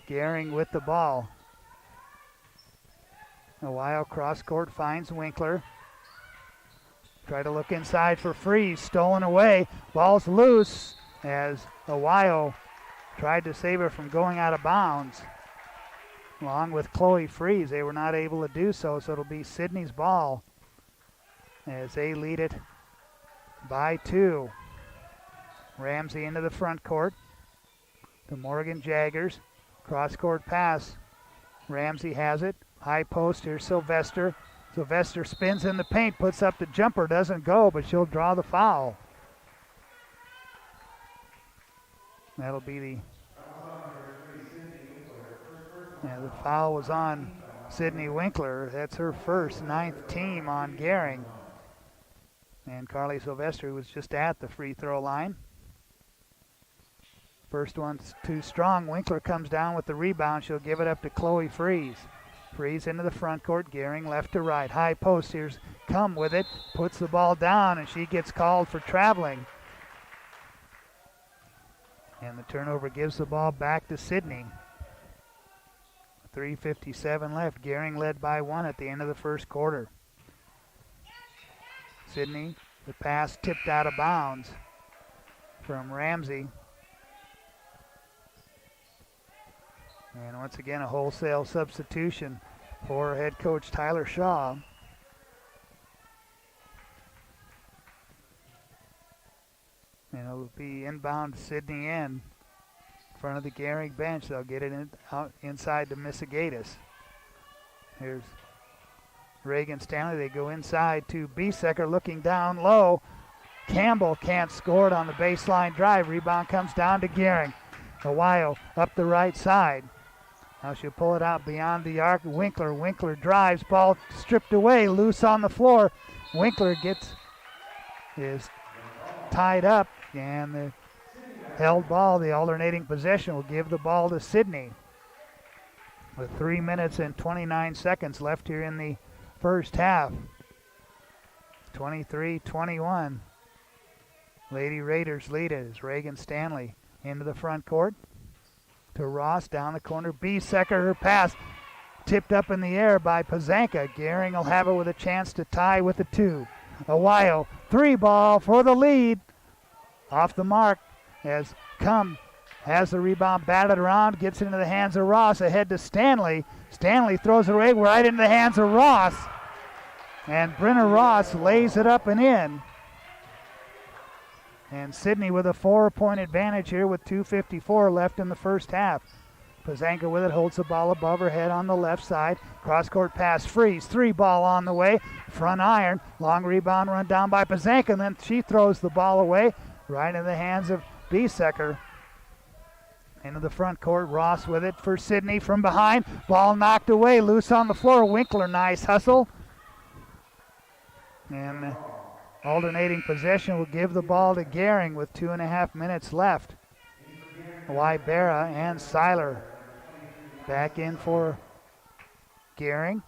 Gering with the ball. A while cross court finds Winkler. Try to look inside for Freeze, stolen away. Ball's loose as Ohio tried to save it from going out of bounds. Along with Chloe Freeze, they were not able to do so, so it'll be Sidney's ball as they lead it by 2. Ramsey into the front court. The Morgan Jaggers. Cross-court pass. Ramsey has it. High post, here's Sylvester. Sylvester spins in the paint, puts up the jumper, doesn't go, but she'll draw the foul. That'll be the foul was on Sidney Winkler. That's her first, 9th team on Gering. And Carly Sylvester was just at the free throw line. First one's too strong. Winkler comes down with the rebound. She'll give it up to Chloe Freeze. Freeze into the front court. Gering left to right. High post. Here's Come with it. Puts the ball down, and she gets called for traveling. And the turnover gives the ball back to Sidney. 3:57 left. Gering led by 1 at the end of the first quarter. Sidney, the pass tipped out of bounds from Ramsey. And once again, a wholesale substitution for head coach Tyler Shaw. And it'll be inbound Sidney in front of the Gering bench. They'll get it out inside to Missigatis. Here's Reagan Stanley. They go inside to Biesecker looking down low. Campbell can't score it on the baseline drive. Rebound comes down to Gering. Ohio up the right side. Now she'll pull it out beyond the arc. Winkler drives. Ball stripped away. Loose on the floor. Winkler is tied up. And the held ball, the alternating possession, will give the ball to Sidney. With 3 minutes and 29 seconds left here in the first half. 23-21. Lady Raiders lead it as Reagan Stanley into the front court. To Ross, down the corner. Biesecker, her pass tipped up in the air by Pazanka. Gering will have it with a chance to tie with the 2. Ohio, 3 ball for the lead. Off the mark as Cum has the rebound batted around, gets into the hands of Ross, ahead to Stanley. Stanley throws it away right into the hands of Ross. And Brenna Ross lays it up and in. And Sidney with a 4-point advantage here with 2:54 left in the first half. Pazanka with it, holds the ball above her head on the left side. Cross-court pass, Freeze. 3-ball on the way. Front iron. Long rebound run down by Pazanka, and then she throws the ball away right in the hands of Biesecker. Into the front court, Ross with it for Sidney from behind. Ball knocked away, loose on the floor. Winkler, nice hustle. And alternating possession will give the ball to Gering with 2.5 minutes left. Wybera and Seiler back in for Gering.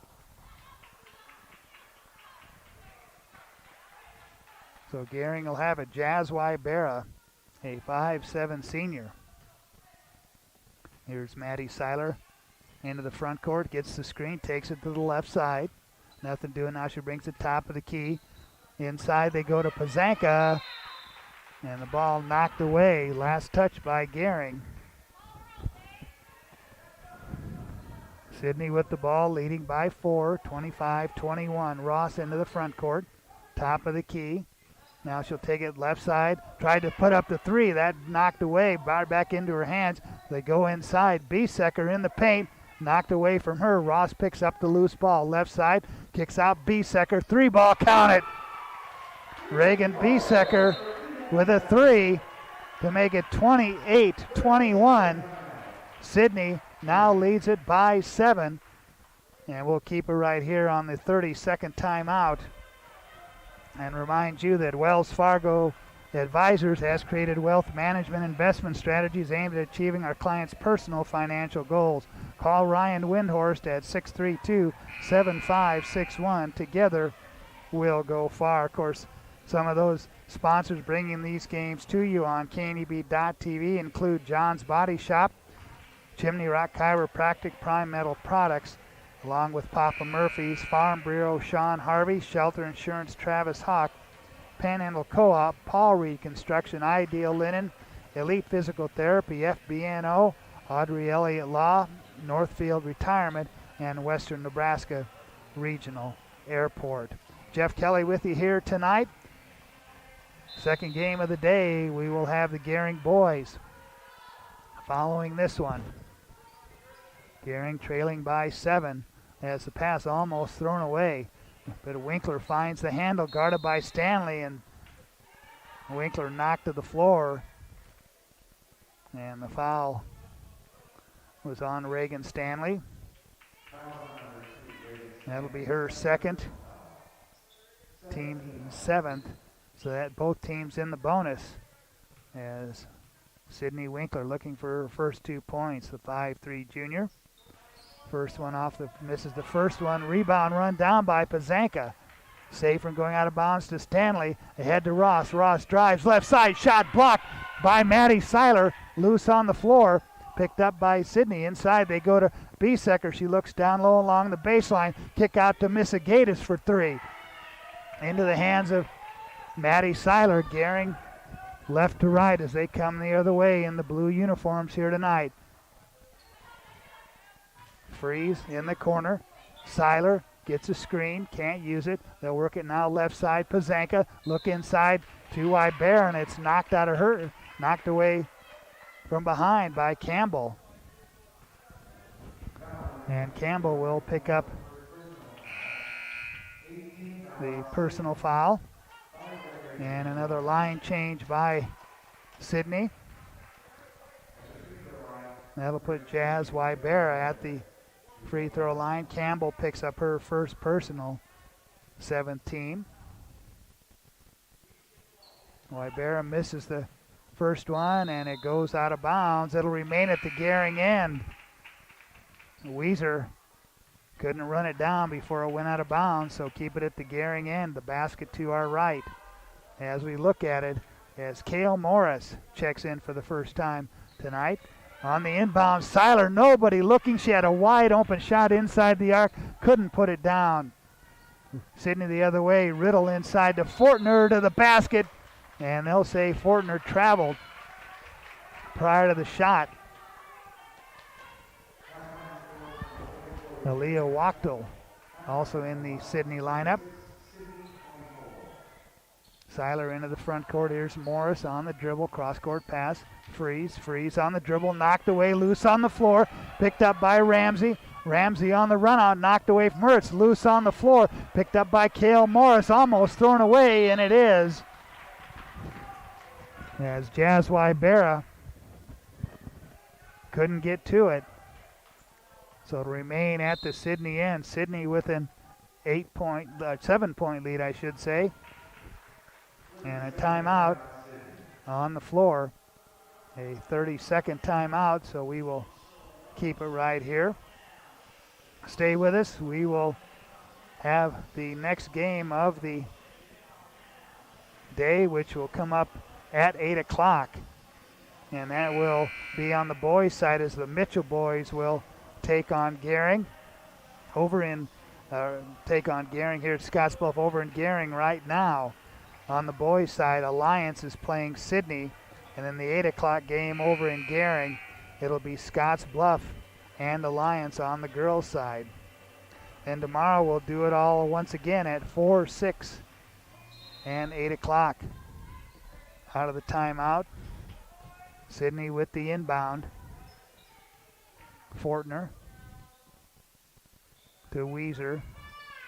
So Gering will have it. Jazz Wybera, a 5'7" senior. Here's Maddie Seiler into the front court, gets the screen, takes it to the left side. Nothing doing now. She brings it top of the key. Inside they go to Pazanka, and the ball knocked away. Last touch by Gering. Sidney with the ball, leading by 4, 25-21. Ross into the front court, top of the key. Now she'll take it left side, tried to put up the 3. That knocked away, brought back into her hands. They go inside. Biesecker in the paint, knocked away from her. Ross picks up the loose ball. Left side, kicks out Biesecker. 3-ball, count it. Reagan Biesecker with a 3 to make it 28-21. Sidney now leads it by 7. And we'll keep it right here on the 32nd timeout. And remind you that Wells Fargo Advisors has created wealth management investment strategies aimed at achieving our clients' personal financial goals. Call Ryan Windhorst at 632-7561. Together, we'll go far. Of course, some of those sponsors bringing these games to you on KNEB.TV include John's Body Shop, Chimney Rock Chiropractic, Prime Metal Products, along with Papa Murphy's, Farm Bureau, Sean Harvey, Shelter Insurance, Travis Hawk, Panhandle Co-op, Paul Reed Construction, Ideal Linen, Elite Physical Therapy, FBNO, Audrey Elliott Law, Northfield Retirement, and Western Nebraska Regional Airport. Jeff Kelly with you here tonight. Second game of the day, we will have the Gering boys following this one. Gering trailing by 7 as the pass almost thrown away. But Winkler finds the handle, guarded by Stanley, and Winkler knocked to the floor. And the foul was on Reagan Stanley. That'll be her second, team 7th. So that both teams in the bonus as Sidney Winkler looking for her first 2 points, the 5'3" junior. First one off, misses the first one. Rebound run down by Pazanka. Save from going out of bounds to Stanley. Ahead to Ross. Ross drives left side. Shot blocked by Maddie Seiler. Loose on the floor. Picked up by Sidney. Inside they go to Biesecker. She looks down low along the baseline. Kick out to Missegatis for 3. Into the hands of Maddie Seiler. Gering left to right as they come the other way in the blue uniforms here tonight. Freeze in the corner. Seiler gets a screen, can't use it. They'll work it now left side. Pazanka look inside to Wybera, and it's knocked out of her, knocked away from behind by Campbell. And Campbell will pick up the personal foul. And another line change by Sidney. That'll put Jazz Wybera at the free throw line. Campbell picks up her first personal, 17. Wybera misses the first one, and it goes out of bounds. It'll remain at the Gering end. Weiser couldn't run it down before it went out of bounds, so keep it at the Gering end. The basket to our right. As we look at it, as Cale Morris checks in for the first time tonight. On the inbound, Seiler, nobody looking. She had a wide open shot inside the arc, couldn't put it down. Sidney the other way, Riddle inside to Fortner to the basket, and they'll say Fortner traveled prior to the shot. Aaliyah Wachtel also in the Sidney lineup. Seiler into the front court. Here's Morris on the dribble. Cross-court pass. Freeze on the dribble. Knocked away. Loose on the floor. picked up by Ramsey. Ramsey on the run out, knocked away from her. It's loose on the floor, picked up by Kale Morris, almost thrown away, and it is. As Jazz Wybera couldn't get to it. So it'll remain at the Sidney end. Sidney with an 7-point lead, I should say. And a timeout on the floor. A 30-second timeout, so we will keep it right here. Stay with us. We will have the next game of the day, which will come up at 8 o'clock. And that will be on the boys' side as the Mitchell boys will take on Gering. Take on Gering here at Scottsbluff. Over in Gering right now. On the boys' side, Alliance is playing Sidney. And in the 8 o'clock game over in Gering, it'll be Scottsbluff and Alliance on the girls' side. And tomorrow we'll do it all once again at 4, 6, and 8 o'clock. Out of the timeout, Sidney with the inbound. Fortner to Weiser.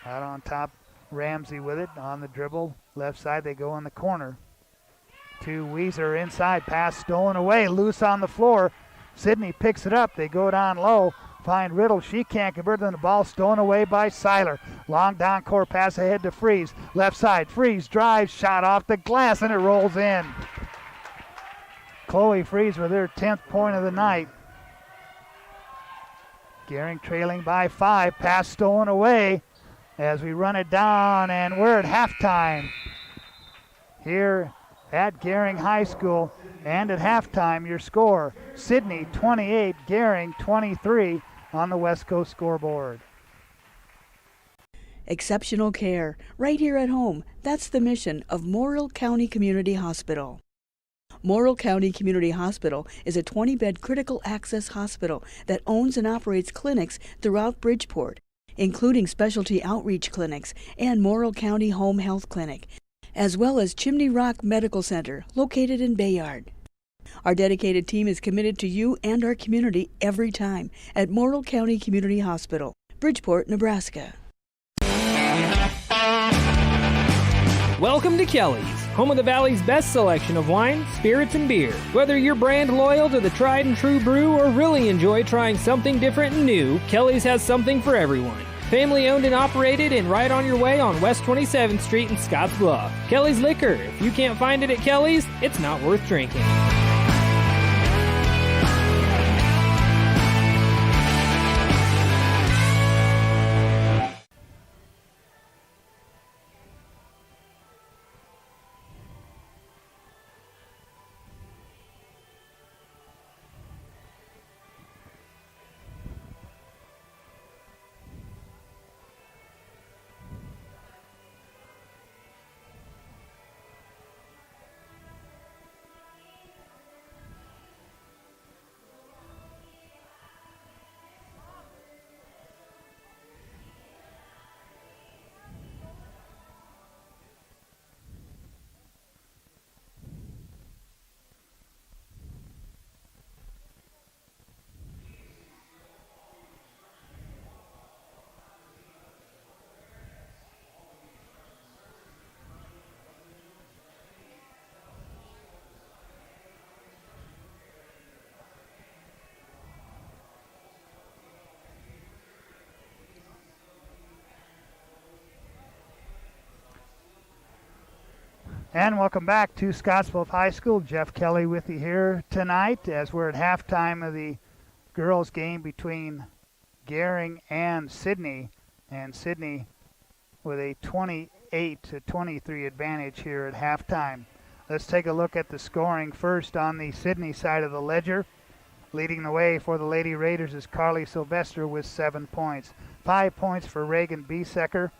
Out on top, Ramsey with it on the dribble. Left side, they go in the corner. To Weiser inside, pass stolen away, loose on the floor. Sidney picks it up, they go down low, find Riddle, she can't convert, then the ball stolen away by Seiler. Long down court pass ahead to Freeze, left side, Freeze drives, shot off the glass, and it rolls in. Chloe Freeze with her 10th point of the night. Gering trailing by 5, pass stolen away as we run it down, and we're at halftime here at Gering High School. And at halftime, your score, Sidney 28, Gering 23 on the West Coast scoreboard. Exceptional care, right here at home. That's the mission of Morrill County Community Hospital. Morrill County Community Hospital is a 20-bed critical access hospital that owns and operates clinics throughout Bridgeport, including specialty outreach clinics and Morrill County Home Health Clinic, as well as Chimney Rock Medical Center, located in Bayard. Our dedicated team is committed to you and our community every time at Morrill County Community Hospital, Bridgeport, Nebraska. Welcome to Kelly's, home of the Valley's best selection of wine, spirits, and beer. Whether you're brand loyal to the tried and true brew or really enjoy trying something different and new, Kelly's has something for everyone. Family owned and operated and right on your way on West 27th Street in Scottsbluff. Kelly's Liquor. If you can't find it at Kelly's, it's not worth drinking. And welcome back to Scottsbluff High School. Jeff Kelly with you here tonight as we're at halftime of the girls' game between Gering and Sidney. And Sidney with a 28-23 advantage here at halftime. Let's take a look at the scoring first on the Sidney side of the ledger. Leading the way for the Lady Raiders is Carly Sylvester with 7 points. 5 points for Reagan Biesecker.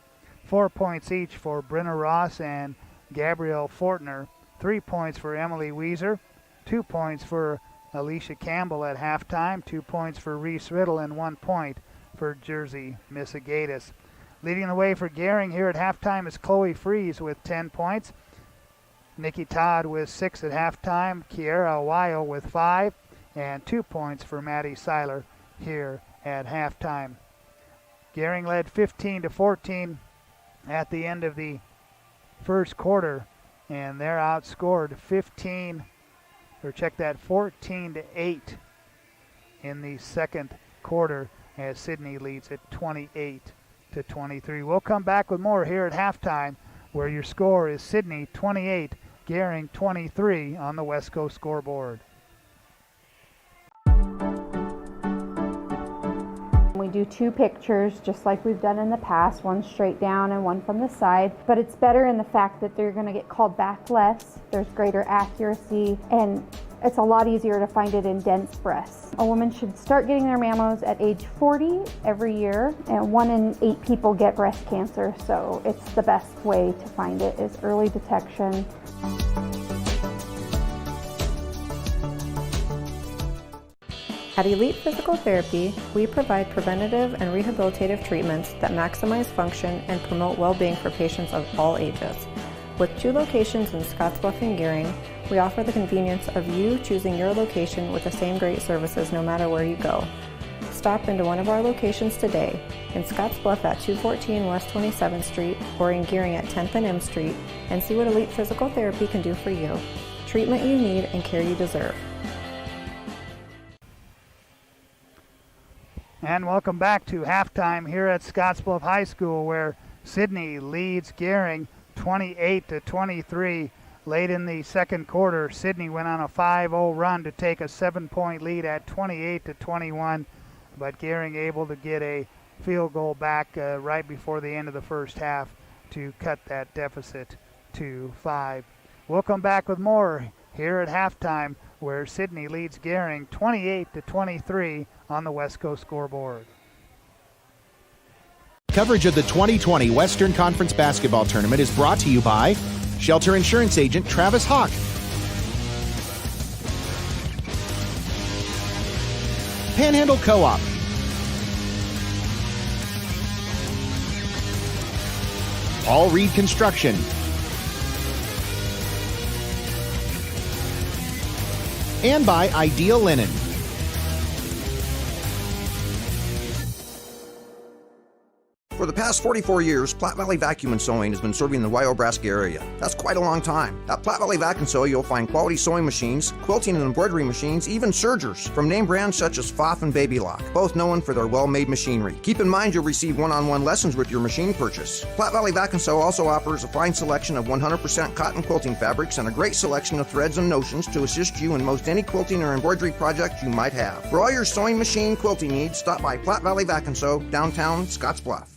4 points each for Brenna Ross and Gabrielle Fortner. 3 points for Emily Weiser. 2 points for Alicia Campbell at halftime. 2 points for Reese Riddle and 1 point for Jersey Missigatis. Leading the way for Gering here at halftime is Chloe Freeze with 10 points. Nikki Todd with 6 at halftime. Kiera Awayo with 5. And 2 points for Maddie Seiler here at halftime. Gering led 15-14 at the end of the first quarter, and they're outscored 14-8 in the second quarter as Sidney leads at 28-23. We'll come back with more here at halftime, where your score is Sidney 28, Gering 23 on the West Coast scoreboard. We do two pictures just like we've done in the past, one straight down and one from the side, but it's better in the fact that they're going to get called back less, there's greater accuracy, and it's a lot easier to find it in dense breasts. A woman should start getting their mammos at age 40 every year, and 1 in 8 people get breast cancer, so it's the best way to find it is early detection. At Elite Physical Therapy, we provide preventative and rehabilitative treatments that maximize function and promote well-being for patients of all ages. With 2 locations in Scottsbluff and Gering, we offer the convenience of you choosing your location with the same great services no matter where you go. Stop into one of our locations today, in Scottsbluff at 214 West 27th Street or in Gering at 10th and M Street, and see what Elite Physical Therapy can do for you. Treatment you need and care you deserve. And welcome back to halftime here at Scottsbluff High School, where Sidney leads Gering 28-23. Late in the second quarter, Sidney went on a 5-0 run to take a 7-point lead at 28-21, but Gering able to get a field goal back right before the end of the first half to cut that deficit to 5. We'll come back with more here at halftime, where Sidney leads Gering 28-23 on the West Coast scoreboard. Coverage of the 2020 Western Conference Basketball Tournament is brought to you by Shelter Insurance Agent Travis Hawk, Panhandle Co-op, All Reed Construction, and by Ideal Linen. For the past 44 years, Platte Valley Vacuum and Sewing has been serving the Wyobraska area. That's quite a long time. At Platte Valley Vac and Sew, you'll find quality sewing machines, quilting and embroidery machines, even sergers, from name brands such as Pfaff and Baby Lock, both known for their well-made machinery. Keep in mind you'll receive one-on-one lessons with your machine purchase. Platte Valley Vac and Sew also offers a fine selection of 100% cotton quilting fabrics and a great selection of threads and notions to assist you in most any quilting or embroidery project you might have. For all your sewing machine quilting needs, stop by Platte Valley Vac and Sew, downtown Scottsbluff.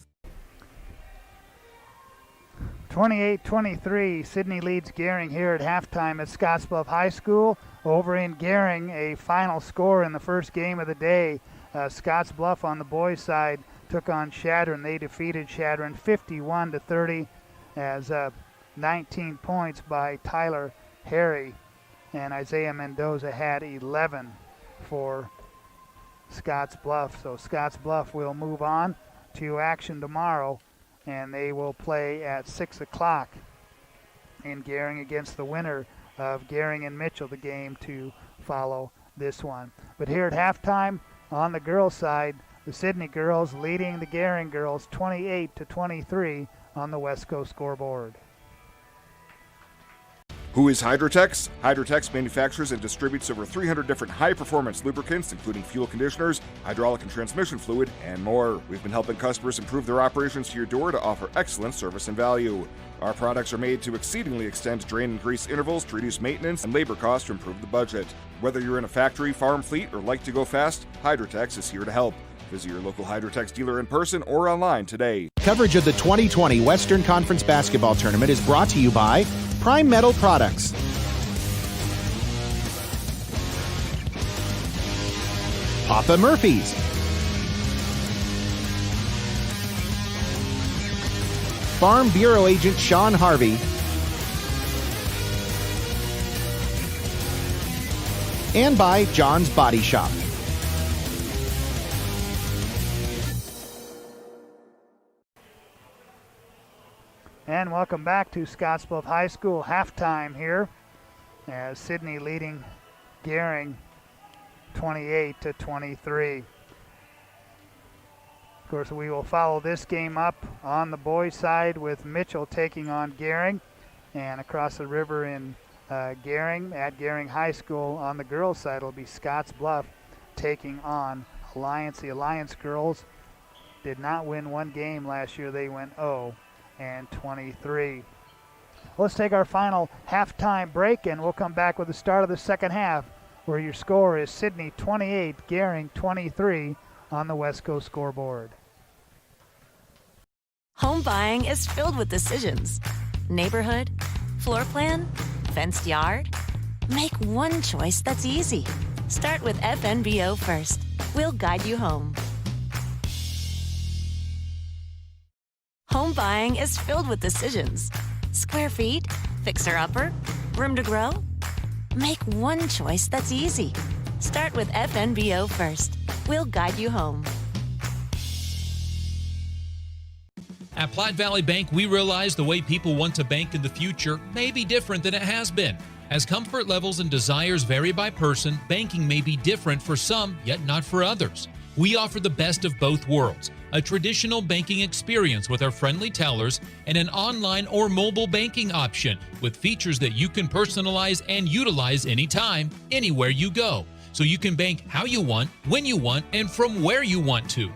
28-23, Sidney leads Gering here at halftime at Scottsbluff High School. Over in Gering, a final score in the first game of the day. Scottsbluff on the boys' side took on Shadron. They defeated Shadron 51-30 as 19 points by Tyler Harry, and Isaiah Mendoza had 11 for Scottsbluff. So Scottsbluff will move on to action tomorrow, and they will play at 6 o'clock in Gering against the winner of Gering and Mitchell, the game to follow this one. But here at halftime on the girls' side, the Sidney girls leading the Gering girls 28-23 on the West Coast scoreboard. Who is Hydrotex? Hydrotex manufactures and distributes over 300 different high-performance lubricants, including fuel conditioners, hydraulic and transmission fluid, and more. We've been helping customers improve their operations to your door to offer excellent service and value. Our products are made to exceedingly extend drain and grease intervals to reduce maintenance and labor costs to improve the budget. Whether you're in a factory, farm fleet, or like to go fast, Hydrotex is here to help. Visit your local Hydrotex dealer in person or online today. Coverage of the 2020 Western Conference Basketball Tournament is brought to you by Prime Metal Products, Papa Murphy's, Farm Bureau Agent Sean Harvey, and by John's Body Shop. And welcome back to Scottsbluff High School halftime here, as Sidney leading Gering 28-23. Of course, we will follow this game up on the boys' side with Mitchell taking on Gering, and across the river in Gering, at Gering High School on the girls' side will be Scottsbluff taking on Alliance. The Alliance girls did not win one game last year. They went 0-23. Let's take our final halftime break, and we'll come back with the start of the second half, where your score is Sidney 28, Gering 23 on the West Coast scoreboard. Home buying is filled with decisions. Neighborhood, floor plan, fenced yard. Make one choice that's easy. Start with FNBO first. We'll guide you home. Home buying is filled with decisions. Square feet, fixer-upper, room to grow. Make one choice that's easy. Start with FNBO first. We'll guide you home. At Platte Valley Bank, we realize the way people want to bank in the future may be different than it has been. As comfort levels and desires vary by person, banking may be different for some, yet not for others. We offer the best of both worlds, a traditional banking experience with our friendly tellers and an online or mobile banking option with features that you can personalize and utilize anytime, anywhere you go. So you can bank how you want, when you want, and from where you want to.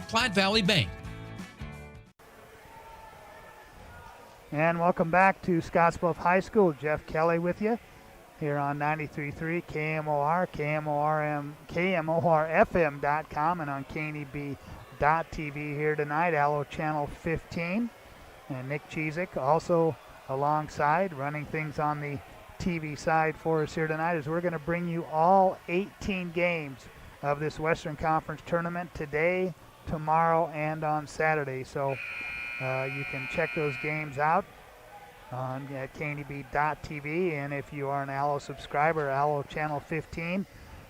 Platte Valley Bank. And welcome back to Scottsbluff High School. Jeff Kelly with you here on 93.3 KMOR, KMORFM.com, and on KNEB.TV here tonight. Allo Channel 15. And Nick Chizik also alongside, running things on the TV side for us here tonight, as we're going to bring you all 18 games of this Western Conference tournament today, tomorrow, and on Saturday. So you can check those games out at KNEB.TV, and if you are an Allo subscriber, Allo Channel 15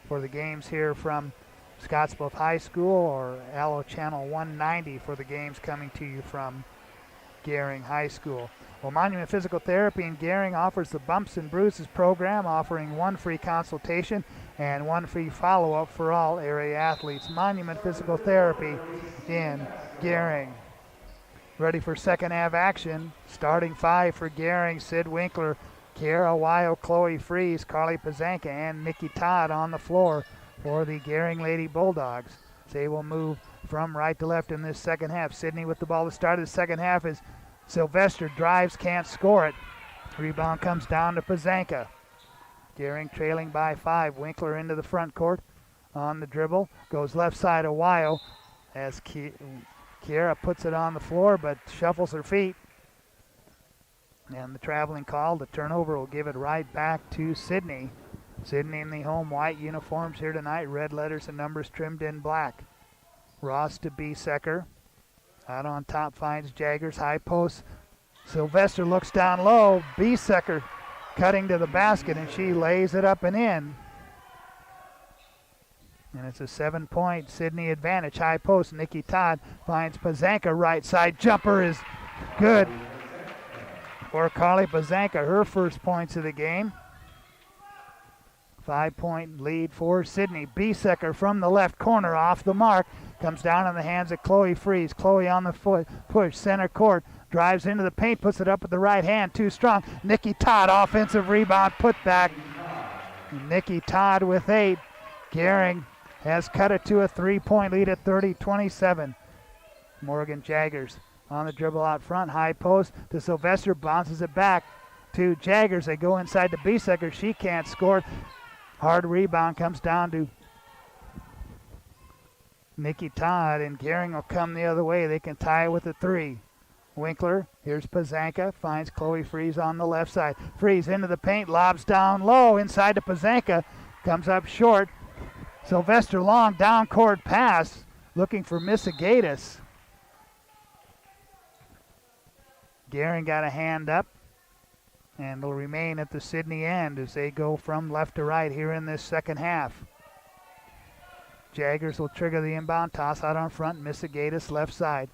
for the games here from Scottsbluff High School, or Allo Channel 190 for the games coming to you from Gering High School. Well, Monument Physical Therapy in Gering offers the Bumps and Bruises program, offering one free consultation and one free follow-up for all area athletes. Monument Physical Therapy in Gering. Ready for second half action. Starting five for Gering: Sid Winkler, Kiara Weil, Chloe Fries, Carly Pazanka, and Nikki Todd on the floor for the Gering Lady Bulldogs. They will move from right to left in this second half. Sidney with the ball to start the second half as Sylvester drives, can't score it. Rebound comes down to Pazanka. Gering trailing by 5. Winkler into the front court on the dribble. Goes left side of Weil as Kiara puts it on the floor but shuffles her feet. And the traveling call, the turnover, will give it right back to Sidney. Sidney in the home white uniforms here tonight. Red letters and numbers trimmed in black. Ross to Biesecker. Out on top finds Jaggers. High post. Sylvester looks down low. Biesecker cutting to the basket, and she lays it up and in. And it's a 7-point Sidney advantage. High post, Nikki Todd finds Pazanka right side. Jumper is good for Carly Pazanka, her first points of the game. 5-point lead for Sidney. Biesecker from the left corner off the mark. Comes down in the hands of Chloe Fries. Chloe on the foot push, center court. Drives into the paint, puts it up with the right hand. Too strong. Nikki Todd, offensive rebound, put back. Nikki Todd with 8. Gering has cut it to a 3-point lead at 30-27. Morgan Jaggers on the dribble out front. High post to Sylvester. Bounces it back to Jaggers. They go inside to Biesecker. She can't score. Hard rebound comes down to Nikki Todd, and Gering will come the other way. They can tie it with a 3. Winkler, here's Pazanka, finds Chloe Fries on the left side. Fries into the paint, lobs down low, inside to Pazanka. Comes up short. Sylvester long down court pass, looking for Missegatis. Gering got a hand up, and will remain at the Sidney end as they go from left to right here in this second half. Jaggers will trigger the inbound, toss out on front, Missegatis left side.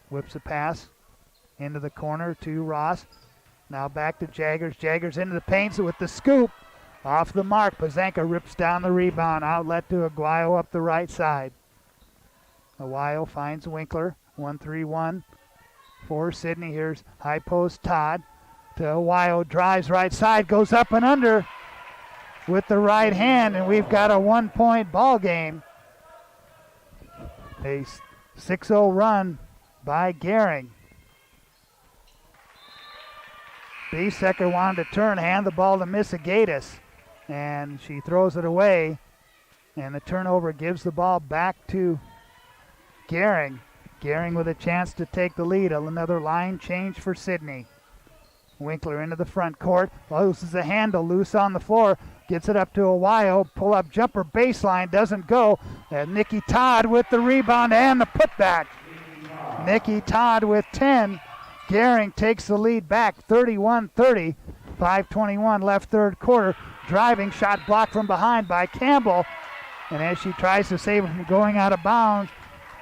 Whips a pass into the corner to Ross. Now back to Jaggers. Jaggers into the paint with the scoop. Off the mark, Pazanka rips down the rebound. Outlet to Aguayo up the right side. Ohio finds Winkler. 1-3-1 for Sidney. Here's high post Todd to Ohio. Drives right side. Goes up and under with the right hand. And we've got a 1-point ball game. A 6-0 run by Gering. Biesecker wanted to turn, hand the ball to Missigatis, and she throws it away, and the turnover gives the ball back to Gering. Gering with a chance to take the lead. Another line change for Sidney. Winkler into the front court, loses the handle, loose on the floor, gets it up to Ohio, pull-up jumper baseline, doesn't go, and Nikki Todd with the rebound and the putback. Nikki Todd with 10. Gering takes the lead back, 31-30. 5:21 left third quarter. Driving, shot blocked from behind by Campbell. And as she tries to save it from going out of bounds,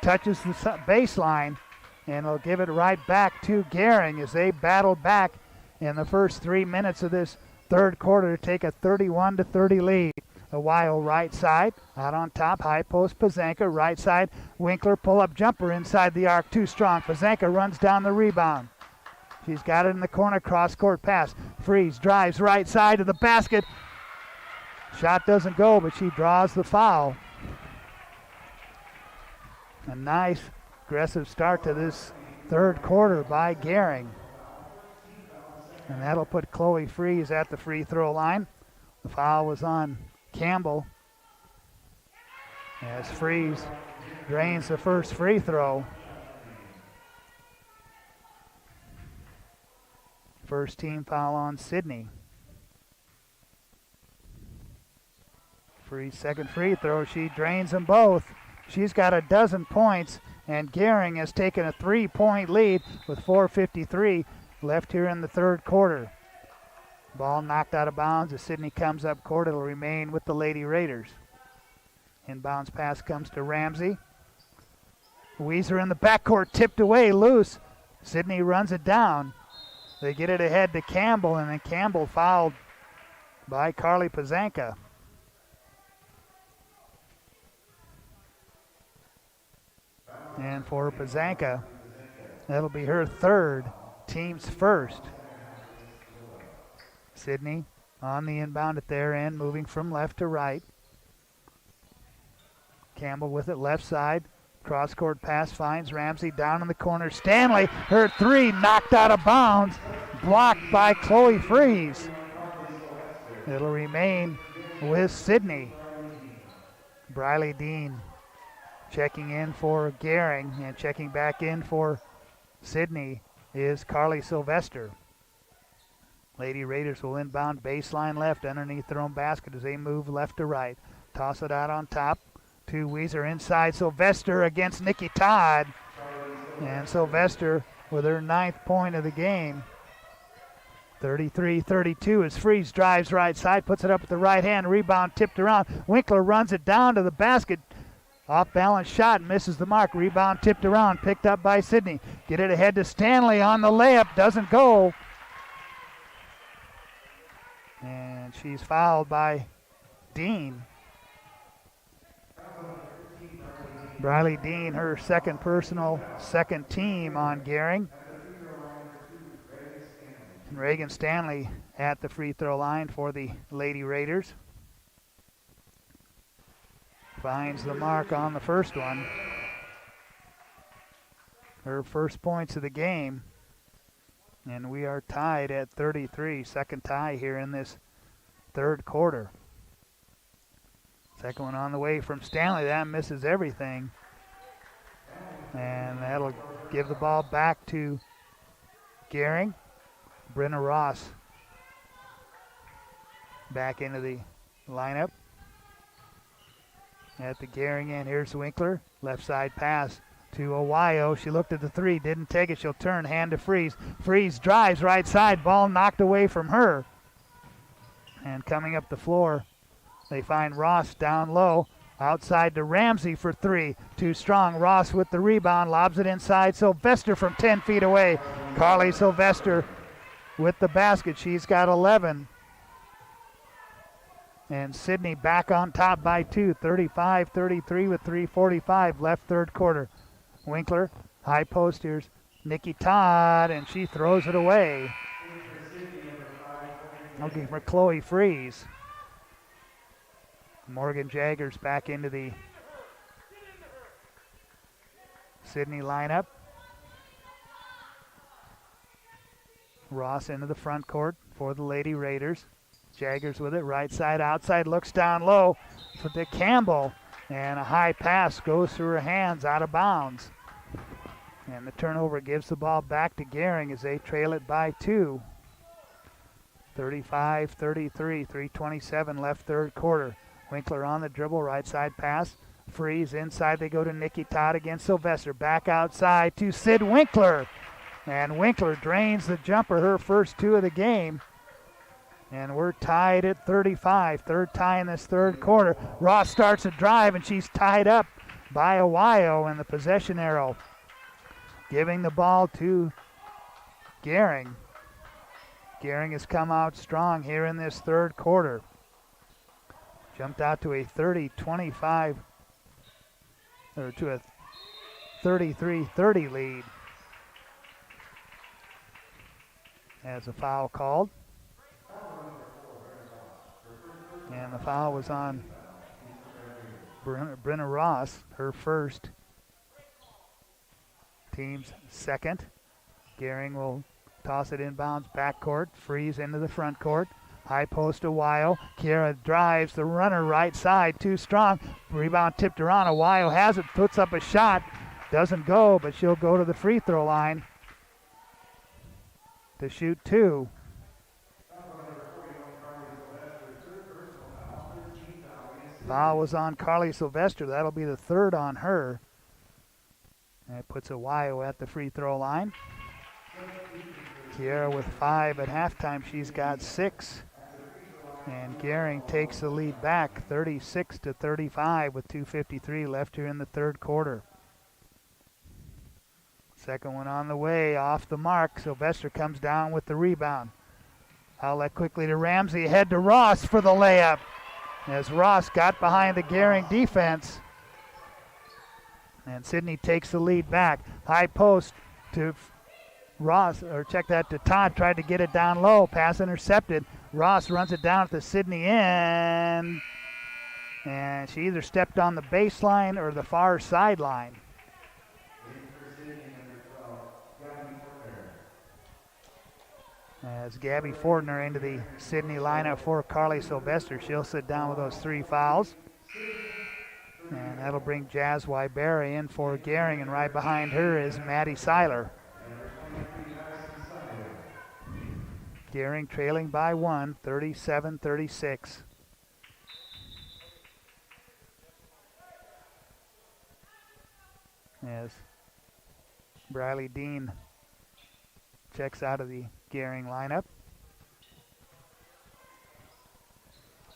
touches the baseline. And they'll give it right back to Gering as they battle back in the first 3 minutes of this third quarter to take a 31-30 lead. Ohio right side, out on top, high post, Pazanka, right side, Winkler, pull-up jumper inside the arc, too strong. Pazanka runs down the rebound. She's got it in the corner, cross-court pass. Freeze drives right side to the basket. Shot doesn't go, but she draws the foul. A nice, aggressive start to this third quarter by Gering. And that'll put Chloe Freeze at the free throw line. The foul was on Campbell as Freeze drains the first free throw. First team foul on Sidney. Freeze second free throw, she drains them both. She's got a dozen points, and Gering has taken a 3-point lead with 4:53 left here in the third quarter. Ball knocked out of bounds as Sidney comes up court. It'll remain with the Lady Raiders. Inbounds pass comes to Ramsey. Weezer in the backcourt, tipped away, loose. Sidney runs it down. They get it ahead to Campbell, and then Campbell fouled by Carly Pazanka. And for Pazanka, that'll be her third, team's first. Sidney on the inbound at their end, moving from left to right. Campbell with it left side. Cross-court pass finds Ramsey down in the corner. Stanley, her three knocked out of bounds, blocked by Chloe Freeze. It'll remain with Sidney. Briley Dean checking in for Gering, and checking back in for Sidney is Carly Sylvester. Lady Raiders will inbound baseline left underneath their own basket as they move left to right. Toss it out on top to Weezer inside. Sylvester against Nikki Todd. And Sylvester with her 9th point of the game. 33-32 as Freeze drives right side, puts it up with the right hand. Rebound tipped around. Winkler runs it down to the basket. Off balance shot, misses the mark. Rebound tipped around, picked up by Sidney. Get it ahead to Stanley on the layup, doesn't go. And she's fouled by Dean. Briley Dean, her second personal, second team on Gering. And Reagan Stanley at the free throw line for the Lady Raiders. Finds the mark on the first one. Her first points of the game. And we are tied at 33. Second tie here in this third quarter. Second one on the way from Stanley. That misses everything. And that'll give the ball back to Gering. Brenna Ross back into the lineup. At the Gering end, here's Winkler. Left side pass to Ohio. She looked at the three, didn't take it. She'll turn, hand to Freeze. Freeze drives right side, ball knocked away from her. And coming up the floor, they find Ross down low. Outside to Ramsey for three. Too strong. Ross with the rebound, lobs it inside. Sylvester from 10 feet away. Carly Sylvester with the basket. She's got 11. And Sidney back on top by 2, 35-33 with 3:45 left third quarter. Winkler, high post, here's Nikki Todd, and she throws it away. Looking for Chloe Freeze. Morgan Jaggers back into the Sidney lineup. Ross into the front court for the Lady Raiders. Jaggers with it, right side, outside, looks down low to Campbell, and a high pass goes through her hands, out of bounds. And the turnover gives the ball back to Gering as they trail it by 2. 35-33, 3:27 left third quarter. Winkler on the dribble, right side pass. Freeze inside, they go to Nikki Todd against Sylvester. Back outside to Sid Winkler. And Winkler drains the jumper, her first 2 of the game. And we're tied at 35, third tie in this third quarter. Ross starts a drive, and she's tied up by Ohio in the possession arrow. Giving the ball to Gering. Gering has come out strong here in this third quarter. Jumped out to a 30-25, or to a 33-30 lead. As a foul called. And the foul was on Brenna Ross, her first, team's second. Gering will toss it inbounds backcourt. Freeze into the front court. High post to Weil. Kiera drives the runner right side, too strong. Rebound tipped around. Weil has it, puts up a shot. Doesn't go, but she'll go to the free throw line to shoot 2. Foul was on Carly Sylvester. That'll be the third on her. And it puts Ohio at the free throw line. Kiera with 5 at halftime. She's got 6. And Gering takes the lead back 36-35 with 2:53 left here in the third quarter. Second one on the way, off the mark. Sylvester comes down with the rebound. Outlet quickly to Ramsey, ahead to Ross for the layup. As Ross got behind the Gering defense. And Sidney takes the lead back. High post to Ross, or check that to Todd, tried to get it down low. Pass intercepted. Ross runs it down at the Sidney end. And she either stepped on the baseline or the far sideline. As Gabby Fortner into the Sidney lineup for Carly Sylvester. She'll sit down with those 3 fouls. And that'll bring Jazz Wyberry in for Gering, and right behind her is Maddie Seiler. Gering trailing by 1, 37-36. As Briley Dean checks out of the Gering lineup.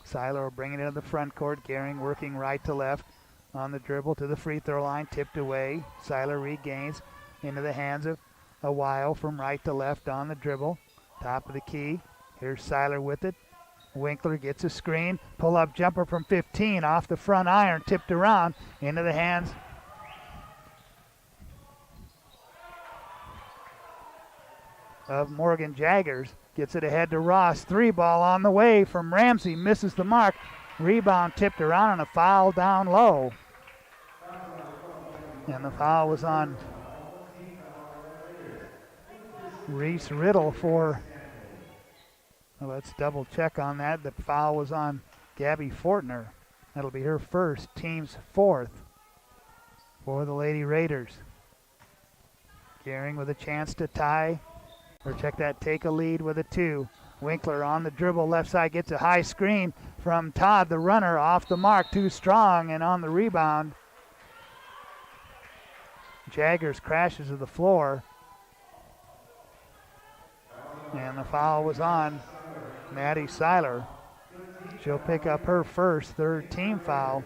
Seiler bringing it into the front court. Gering working right to left on the dribble to the free throw line. Tipped away. Seiler regains into the hands of Ohio from right to left on the dribble. Top of the key. Here's Seiler with it. Winkler gets a screen. Pull-up jumper from 15 off the front iron. Tipped around into the hands of Morgan Jaggers. Gets it ahead to Ross. 3 ball on the way from Ramsey. Misses the mark. Rebound tipped around and a foul down low. And the foul was on Reese Riddle for, well, let's double check on that. The foul was on Gabby Fortner. That'll be her first, team's 4th for the Lady Raiders. Gering with a chance to tie, or check that, take a lead with a 2. Winkler on the dribble, left side, gets a high screen from Todd, the runner, off the mark, too strong, and on the rebound, Jaggers crashes to the floor. And the foul was on Maddie Seiler. She'll pick up her first, 3rd team foul.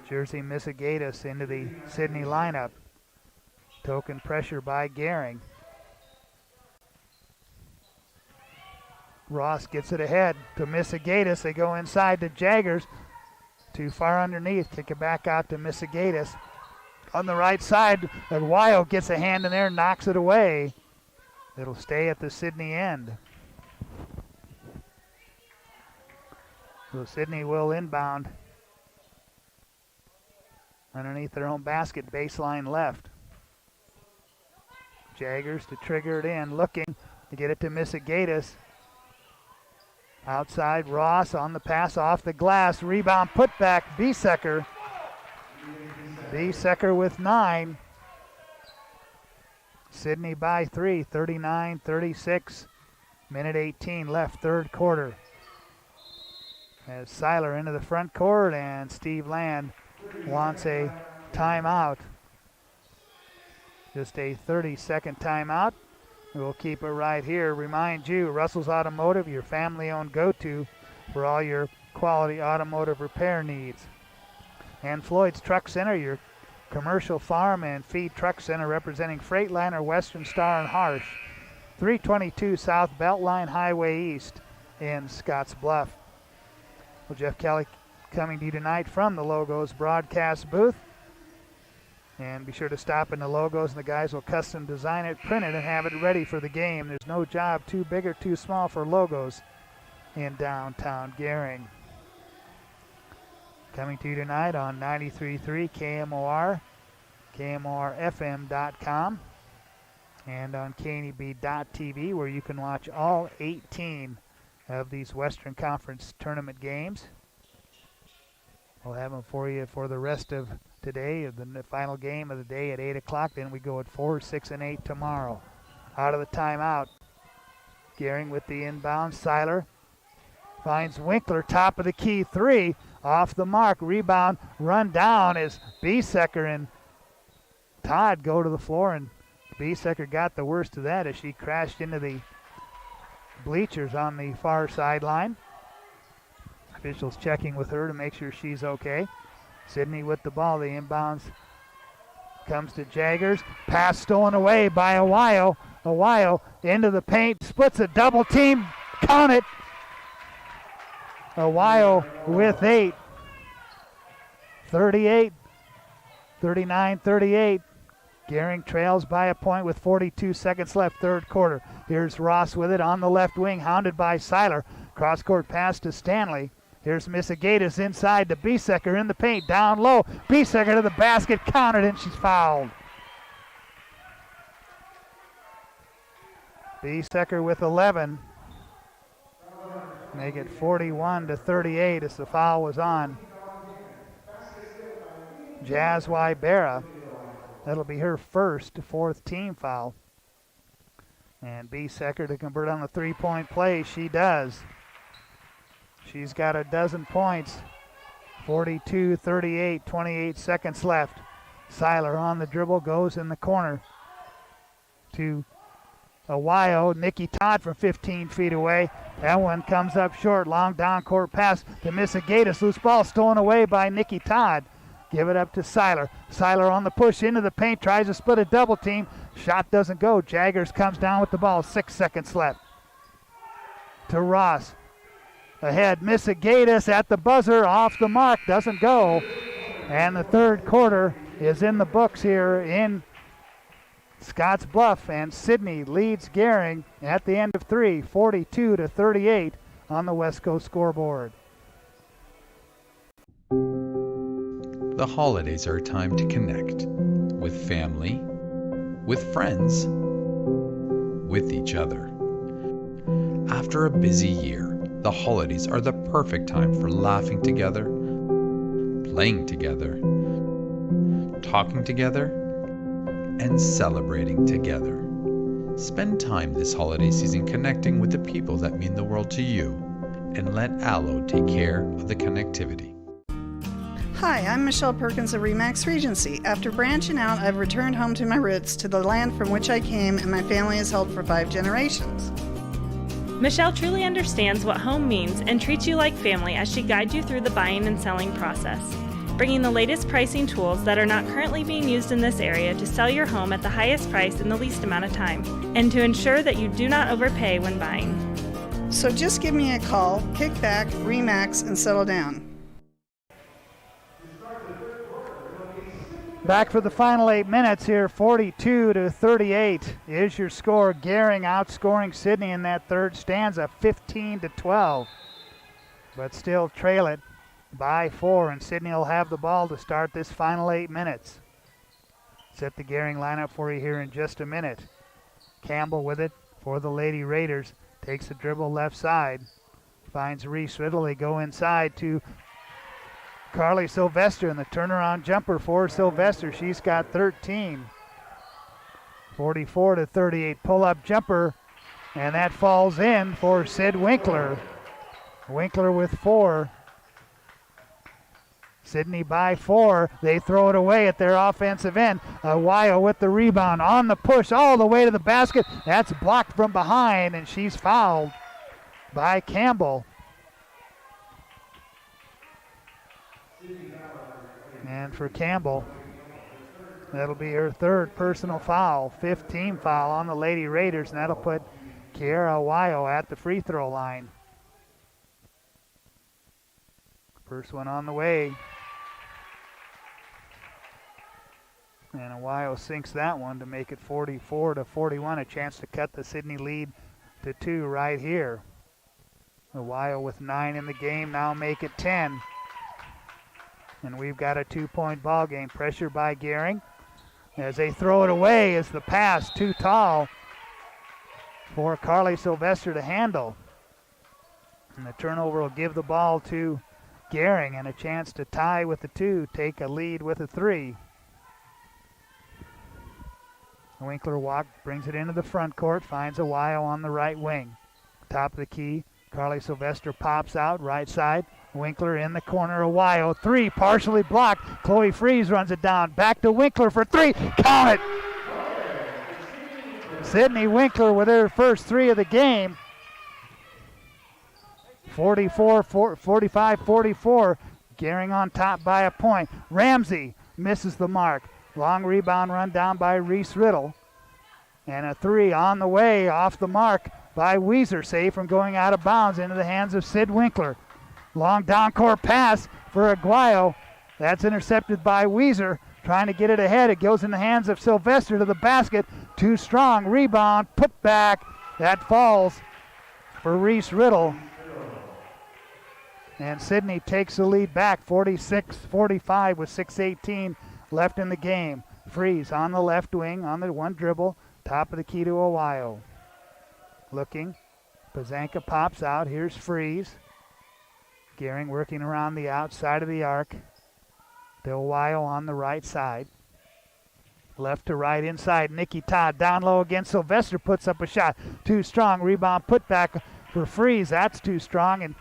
Jersey Missigatis into the Sidney lineup. Token pressure by Gering. Ross gets it ahead to Missegatis. They go inside to Jaggers. Too far underneath. Kick it back out to Missegatis. On the right side, Aguayo gets a hand in there, knocks it away. It'll stay at the Sidney end. So Sidney will inbound underneath their own basket, baseline left. Jaggers to trigger it in, looking to get it to Missegatis. Outside, Ross on the pass off the glass. Rebound, put back, Biesecker. Biesecker with 9. Sidney by 3, 39-36. Minute 18 left, third quarter. As Seiler into the front court, and Steve Land wants a timeout. Just a 30-second timeout. We'll keep it right here. Remind you, Russell's Automotive, your family-owned go-to for all your quality automotive repair needs. And Floyd's Truck Center, your commercial farm and feed truck center representing Freightliner, Western Star, and Harsh. 322 South Beltline Highway East in Scottsbluff. Well, Jeff Kelly coming to you tonight from the Logos broadcast booth. And be sure to stop in the Logos, and the guys will custom design it, print it, and have it ready for the game. There's no job too big or too small for Logos in downtown Gering. Coming to you tonight on 93.3 KMOR, KMORFM.com, and on KNEB.TV, where you can watch all 18 of these Western Conference tournament games. We'll have them for you for the rest of today, the final game of the day at 8 o'clock. Then we go at 4, 6, and 8 tomorrow. Out of the timeout, Gering with the inbound. Seiler finds Winkler, top of the key, 3, off the mark. Rebound, run down as Biesecker and Todd go to the floor, and Biesecker got the worst of that as she crashed into the bleachers on the far sideline. Officials checking with her to make sure she's okay. Sidney with the ball. The inbounds comes to Jaggers. Pass stolen away by Aguayo. Aguayo into the paint. Splits a double team. Count it. Aguayo with 8. 39-38. Gering trails by a point with 42 seconds left, third quarter. Here's Ross with it on the left wing, hounded by Seiler. Cross-court pass to Stanley. Here's Missegatis inside to Biesecker in the paint, down low. Biesecker to the basket, counted, and she's fouled. Biesecker with 11. Make it 41-38 as the foul was on Jazz Wybera. That'll be her first, fourth team foul. And Biesecker to convert on the three-point play. She does. She's got a dozen points. 42-38, 28 seconds left. Seiler on the dribble, goes in the corner to Aguayo. Nikki Todd from 15 feet away. That one comes up short. Long down court pass to Missegatis. Loose ball stolen away by Nikki Todd. Give it up to Seiler. Seiler on the push into the paint, tries to split a double team. Shot doesn't go. Jaggers comes down with the ball. 6 seconds left. To Ross. Ahead, Missegatis at the buzzer, off the mark, doesn't go. And the third quarter is in the books here in Scottsbluff, and Sidney leads Gering at the end of 3, 42-38 on the West Coast scoreboard. The holidays are a time to connect with family, with friends, with each other. After a busy year, the holidays are the perfect time for laughing together, playing together, talking together, and celebrating together. Spend time this holiday season connecting with the people that mean the world to you, and let Allo take care of the connectivity. Hi, I'm Michelle Perkins of Remax Regency. After branching out, I've returned home to my roots, to the land from which I came and my family has held for 5 generations. Michelle truly understands what home means and treats you like family as she guides you through the buying and selling process, bringing the latest pricing tools that are not currently being used in this area to sell your home at the highest price in the least amount of time, and to ensure that you do not overpay when buying. So just give me a call, kick back, relax, and settle down. Back for the final 8 minutes here, 42-38 is your score. Gering outscoring Sidney in that third stanza, 15-12. But still trail it by 4, and Sidney will have the ball to start this final 8 minutes. Set the Gering lineup for you here in just a minute. Campbell with it for the Lady Raiders. Takes a dribble left side. Finds Reese Riddle. They go inside to Carly Sylvester, and the turnaround jumper for Sylvester. She's got 13. 44-38 pull-up jumper, and that falls in for Sid Winkler. Winkler with 4. Sidney by 4. They throw it away at their offensive end. Awayo with the rebound on the push all the way to the basket. That's blocked from behind, and she's fouled by Campbell. And for Campbell, that'll be her third personal foul, 5th team foul on the Lady Raiders, and that'll put Kiara Awayo at the free throw line. First one on the way. And Awayo sinks that one to make it 44-41, a chance to cut the Sidney lead to 2 right here. Awayo with 9 in the game, now make it 10. And we've got a 2-point ball game. Pressure by Gering. As they throw it away, is the pass too tall for Carly Sylvester to handle. And the turnover will give the ball to Gering, and a chance to tie with the 2, take a lead with a 3. Winkler brings it into the front court, finds Awayo on the right wing. Top of the key, Carly Sylvester pops out, right side. Winkler in the corner, Awayo, 3, partially blocked. Chloe Freeze runs it down, back to Winkler for 3, count it! Sidney Winkler with her first 3 of the game. 45-44, Gering on top by a point. Ramsey misses the mark. Long rebound run down by Reese Riddle. And a 3 on the way, off the mark by Weiser, saved from going out of bounds into the hands of Sid Winkler. Long down court pass for Aguayo. That's intercepted by Weiser. Trying to get it ahead. It goes in the hands of Sylvester to the basket. Too strong. Rebound. Put back. That falls for Reese Riddle. And Sidney takes the lead back 46-45 with 6:18 left in the game. Freeze on the left wing on the one dribble. Top of the key to Aguayo. Looking. Pazanka pops out. Here's Freeze. Gering working around the outside of the arc. Del Wyo on the right side. Left to right inside. Nikki Todd down low against Sylvester. Puts up a shot. Too strong. Rebound put back for Freeze. That's too strong. And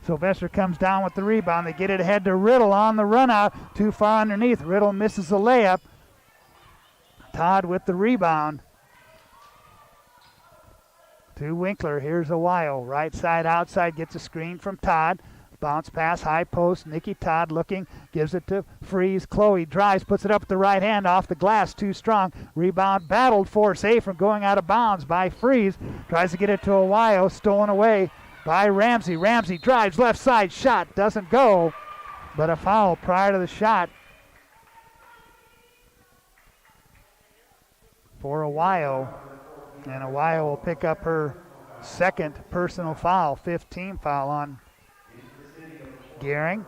Sylvester comes down with the rebound. They get it ahead to Riddle on the run out. Too far underneath. Riddle misses the layup. Todd with the rebound. To Winkler. Here's Aguayo. Right side outside. Gets a screen from Todd. Bounce pass, high post. Nikki Todd looking. Gives it to Freeze. Chloe drives. Puts it up with the right hand. Off the glass. Too strong. Rebound battled for. Safe from going out of bounds by Freeze. Tries to get it to Aguayo. Stolen away by Ramsey. Ramsey drives left side. Shot doesn't go. But a foul prior to the shot for Aguayo. And Aguayo will pick up her second personal foul, 15 foul on Gering.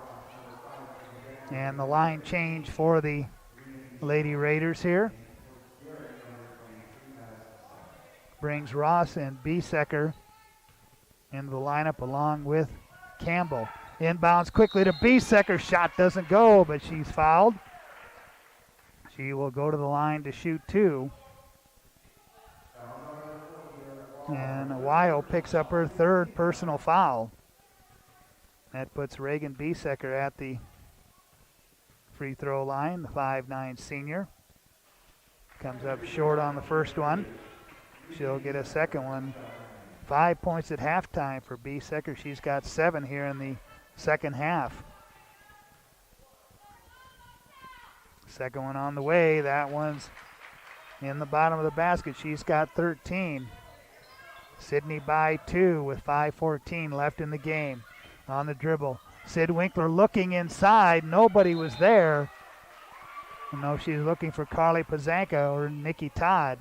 And the line change for the Lady Raiders here. Brings Ross and Biesecker into the lineup along with Campbell. Inbounds quickly to Biesecker. Shot doesn't go, but she's fouled. She will go to the line to shoot 2. And Aguayo picks up her third personal foul. That puts Reagan Biesecker at the free throw line, the 5'9" senior. Comes up short on the first one. She'll get a second one. 5 points at halftime for Biesecker. She's got 7 here in the second half. Second one on the way. That one's in the bottom of the basket. She's got 13. Sidney by 2 with 5:14 left in the game. On the dribble, Sid Winkler looking inside. Nobody was there. No, she's looking for Carly Pazanka or Nikki Todd.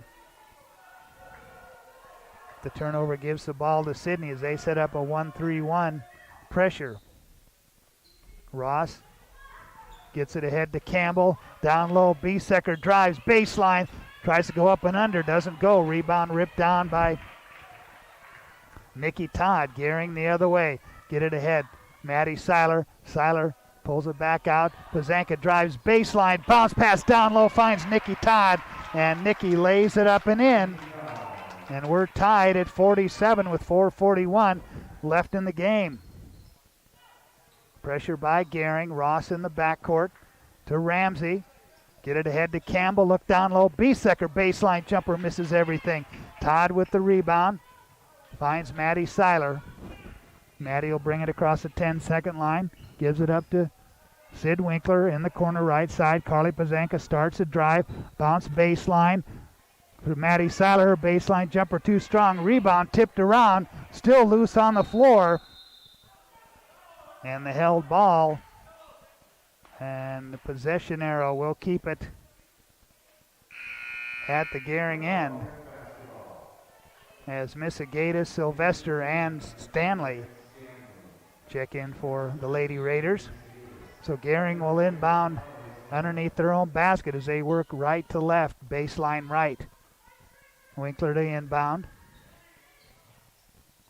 The turnover gives the ball to Sidney as they set up a 1-3-1 pressure. Ross gets it ahead to Campbell. Down low, Biesecker drives baseline. Tries to go up and under, doesn't go. Rebound ripped down by Nikki Todd. Gering the other way. Get it ahead. Maddie Seiler. Seiler pulls it back out. Pazanka drives baseline. Bounce pass down low, finds Nikki Todd. And Nikki lays it up and in. And we're tied at 47 with 4:41 left in the game. Pressure by Gering. Ross in the backcourt to Ramsey. Get it ahead to Campbell. Look down low. Biesecker baseline jumper misses everything. Todd with the rebound. Finds Maddie Seiler. Maddie will bring it across the 10-second line. Gives it up to Sid Winkler in the corner right side. Carly Pazanka starts a drive. Bounce baseline. For Maddie Seiler, her baseline jumper too strong. Rebound tipped around. Still loose on the floor. And the held ball. And the possession arrow will keep it at the Gering end. As Missigaitis, Sylvester, and Stanley check in for the Lady Raiders. So Gering will inbound underneath their own basket as they work right to left, baseline right. Winkler to inbound.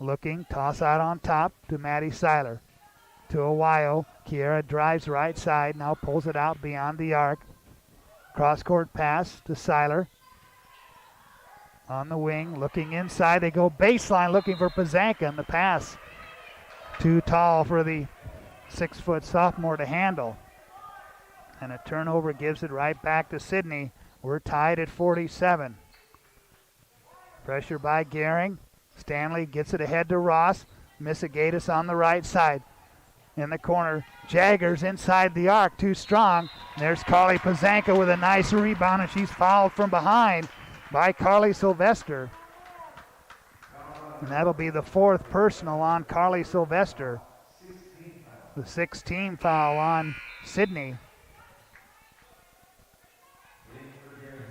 Looking, toss out on top to Maddie Seiler. To Awayo. Kiera drives right side, now pulls it out beyond the arc. Cross-court pass to Seiler. On the wing, looking inside. They go baseline looking for Pazanka, and the pass too tall for the 6-foot sophomore to handle. And a turnover gives it right back to Sidney. We're tied at 47. Pressure by Gering. Stanley gets it ahead to Ross. Missigaitis on the right side. In the corner, Jaggers inside the arc, too strong. There's Carly Pazanka with a nice rebound, and she's fouled from behind by Carly Sylvester. And that'll be the 4th personal on Carly Sylvester. The 6th foul on Sidney.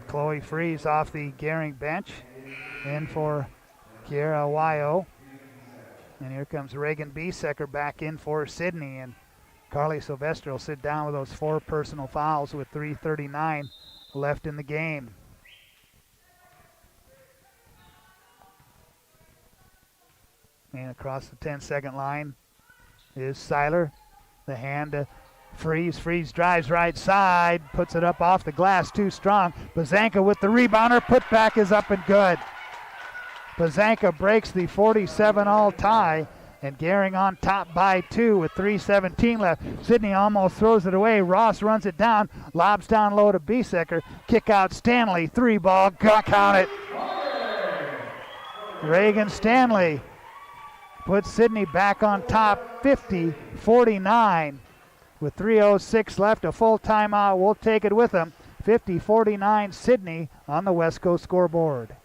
Chloe Freeze off the Gering bench. In for Kiera Awayo. And here comes Reagan Biesecker back in for Sidney. And Carly Sylvester will sit down with those 4 personal fouls with 3:39 left in the game. And across the 10-second line is Seiler. The hand to Freeze. Freeze drives right side. Puts it up off the glass, too strong. Pazanka with the rebounder. Putback is up and good. Pazanka breaks the 47-all tie, and Gering on top by 2 with 3:17 left. Sidney almost throws it away. Ross runs it down, lobs down low to Biesecker. Kick out Stanley, 3-ball, count it. Reagan Stanley puts Sidney back on top, 50-49. With 3:06 left, a full timeout. We'll take it with them. 50-49 Sidney on the West Coast scoreboard.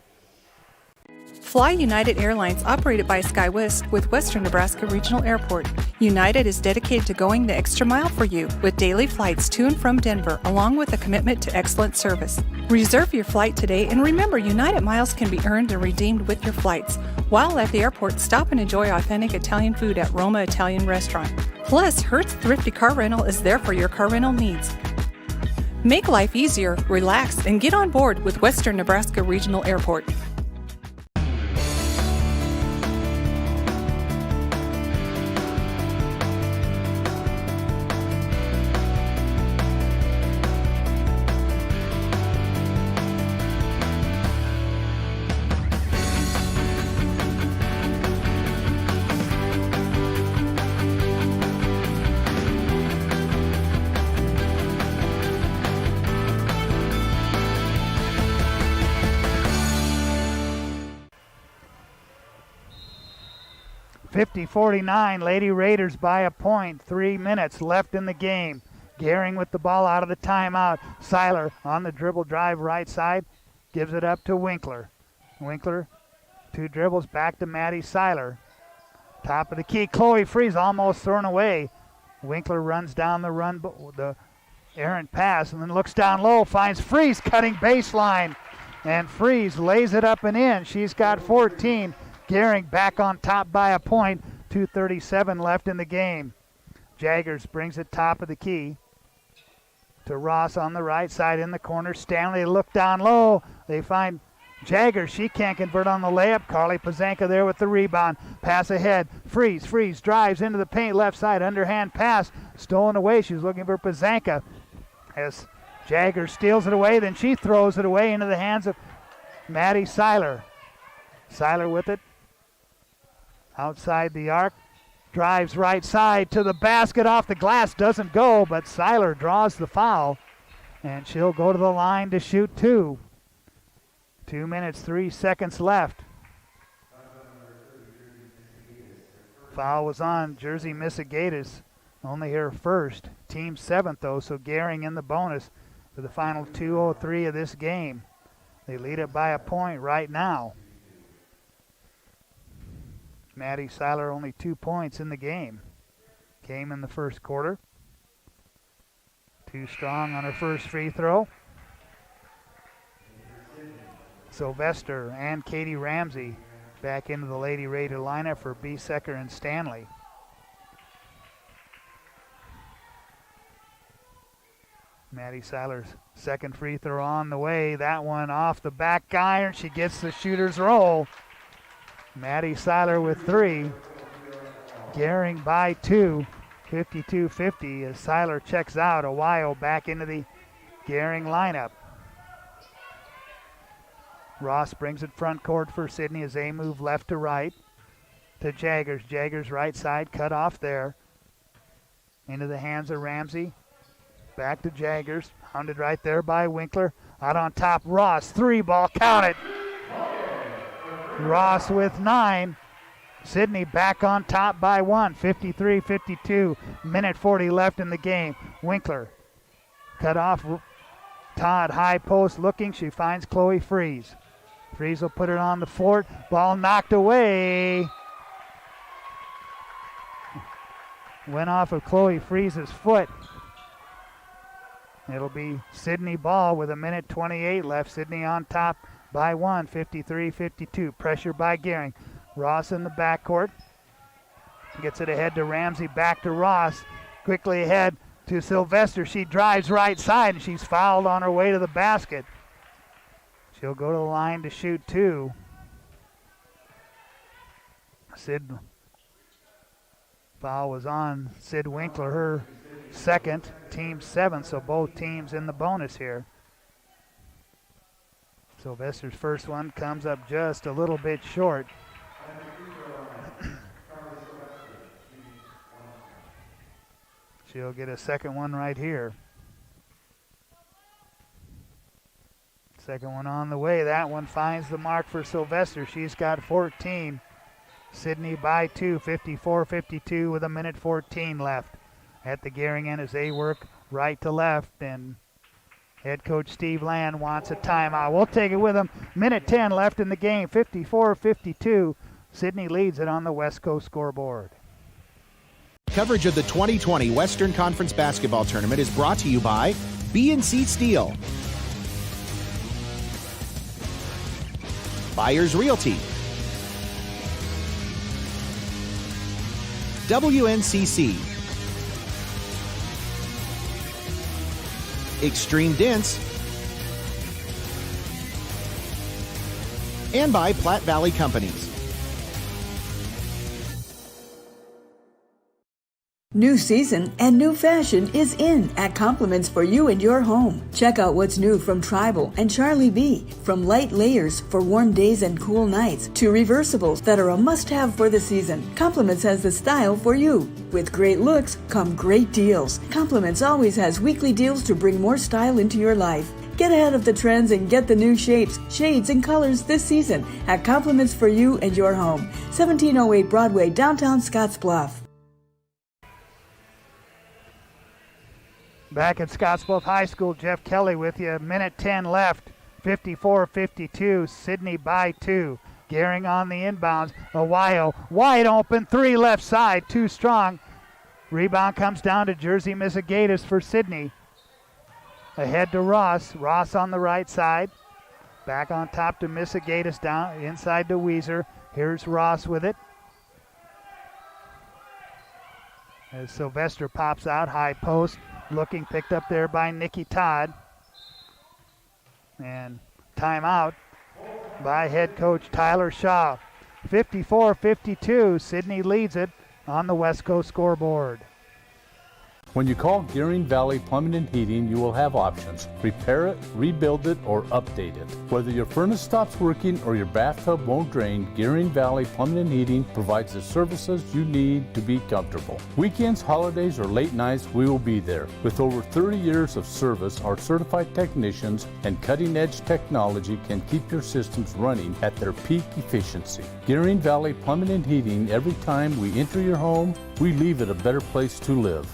Fly United Airlines, operated by SkyWest with Western Nebraska Regional Airport. United is dedicated to going the extra mile for you with daily flights to and from Denver, along with a commitment to excellent service. Reserve your flight today, and remember, United miles can be earned and redeemed with your flights. While at the airport, stop and enjoy authentic Italian food at Roma Italian Restaurant. Plus, Hertz Thrifty Car Rental is there for your car rental needs. Make life easier, relax, and get on board with Western Nebraska Regional Airport. .49, Lady Raiders by a point. 3 minutes left in the game. Gering with the ball out of the timeout. Seiler on the dribble drive right side. Gives it up to Winkler. Winkler 2 dribbles back to Maddie Seiler. Top of the key, Chloe Freeze almost thrown away. Winkler runs down the errant pass and then looks down low, finds Freeze cutting baseline. And Freeze lays it up and in. She's got 14. Gering back on top by a point. 2:37 left in the game. Jaggers brings it top of the key to Ross on the right side in the corner. Stanley look down low. They find Jaggers. She can't convert on the layup. Carly Pazanka there with the rebound. Pass ahead. Freeze drives into the paint left side. Underhand pass. Stolen away. She's looking for Pazanka. As Jaggers steals it away, then she throws it away into the hands of Maddie Seiler. Seiler with it. Outside the arc. Drives right side to the basket, off the glass, doesn't go, but Seiler draws the foul, and she'll go to the line to shoot 2. 2 minutes, 3 seconds left. Foul was on Jersey Missigatis, only her first. Team 7th, though, so Gering in the bonus for the final 2:03 of this game. They lead it by a point right now. Maddie Seiler only 2 points in the game. Came in the first quarter. Too strong on her first free throw. Sylvester and Katie Ramsey back into the Lady Raider lineup for Biesecker and Stanley. Maddie Seiler's second free throw on the way. That one off the back iron. She gets the shooter's roll. Maddie Seiler with 3. Gering by 2. 52-50 as Seiler checks out. Ohio back into the Gering lineup. Ross brings it front court for Sidney as they move left to right to Jaggers. Jaggers right side, cut off there. Into the hands of Ramsey. Back to Jaggers. Hounded right there by Winkler. Out on top, Ross. 3 ball, count it. Ross with 9. Sidney back on top by 1. 53-52. Minute 40 left in the game. Winkler cut off. Todd high post looking. She finds Chloe Freeze. Freeze will put it on the floor. Ball knocked away. Went off of Chloe Freeze's foot. It'll be Sidney ball with 1:28 left. Sidney on top by 1, 53-52. Pressure by Gering. Ross in the backcourt. Gets it ahead to Ramsey, back to Ross. Quickly ahead to Sylvester. She drives right side, and she's fouled on her way to the basket. She'll go to the line to shoot 2. Foul was on Sid Winkler, her second, team 7, so both teams in the bonus here. Sylvester's first one comes up just a little bit short. She'll get a second one right here. Second one on the way. That one finds the mark for Sylvester. She's got 14. Sidney by 2, 54-52 with 1:14 left at the Gering end as they work right to left, and head coach Steve Land wants a timeout. We'll take it with him. 1:10 left in the game, 54-52. Sidney leads it on the West Coast scoreboard. Coverage of the 2020 Western Conference Basketball Tournament is brought to you by B&C Steel, Buyers Realty, WNCC, Extreme Dense, and by Platte Valley Companies. New season and new fashion is in at Compliments for you and your home. Check out what's new from Tribal and Charlie B. From light layers for warm days and cool nights to reversibles that are a must-have for the season. Compliments has the style for you. With great looks come great deals. Compliments always has weekly deals to bring more style into your life. Get ahead of the trends and get the new shapes, shades, and colors this season at Compliments for you and your home. 1708 Broadway, downtown Scottsbluff. Back at Scottsbluff High School, Jeff Kelly with you. 1:10 left, 54-52. Sidney by 2. Gering on the inbounds. Ohio wide open, 3 left side, too strong. Rebound comes down to Jersey Missigatis for Sidney. Ahead to Ross. Ross on the right side. Back on top to Missigatis, down inside to Weiser. Here's Ross with it. As Sylvester pops out, high post, looking, picked up there by Nikki Todd. And timeout by head coach Tyler Shaw. 54-52, Sidney leads it on the West Coast scoreboard. When you call Gering Valley Plumbing and Heating, you will have options. Repair it, rebuild it, or update it. Whether your furnace stops working or your bathtub won't drain, Gering Valley Plumbing and Heating provides the services you need to be comfortable. Weekends, holidays, or late nights, we will be there. With over 30 years of service, our certified technicians and cutting-edge technology can keep your systems running at their peak efficiency. Gering Valley Plumbing and Heating, every time we enter your home, we leave it a better place to live.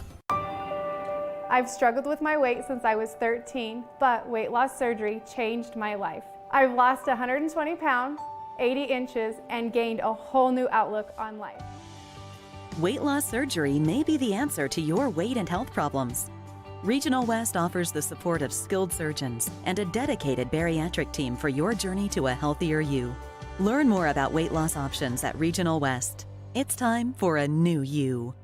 I've struggled with my weight since I was 13, but weight loss surgery changed my life. I've lost 120 pounds, 80 inches, and gained a whole new outlook on life. Weight loss surgery may be the answer to your weight and health problems. Regional West offers the support of skilled surgeons and a dedicated bariatric team for your journey to a healthier you. Learn more about weight loss options at Regional West. It's time for a new you.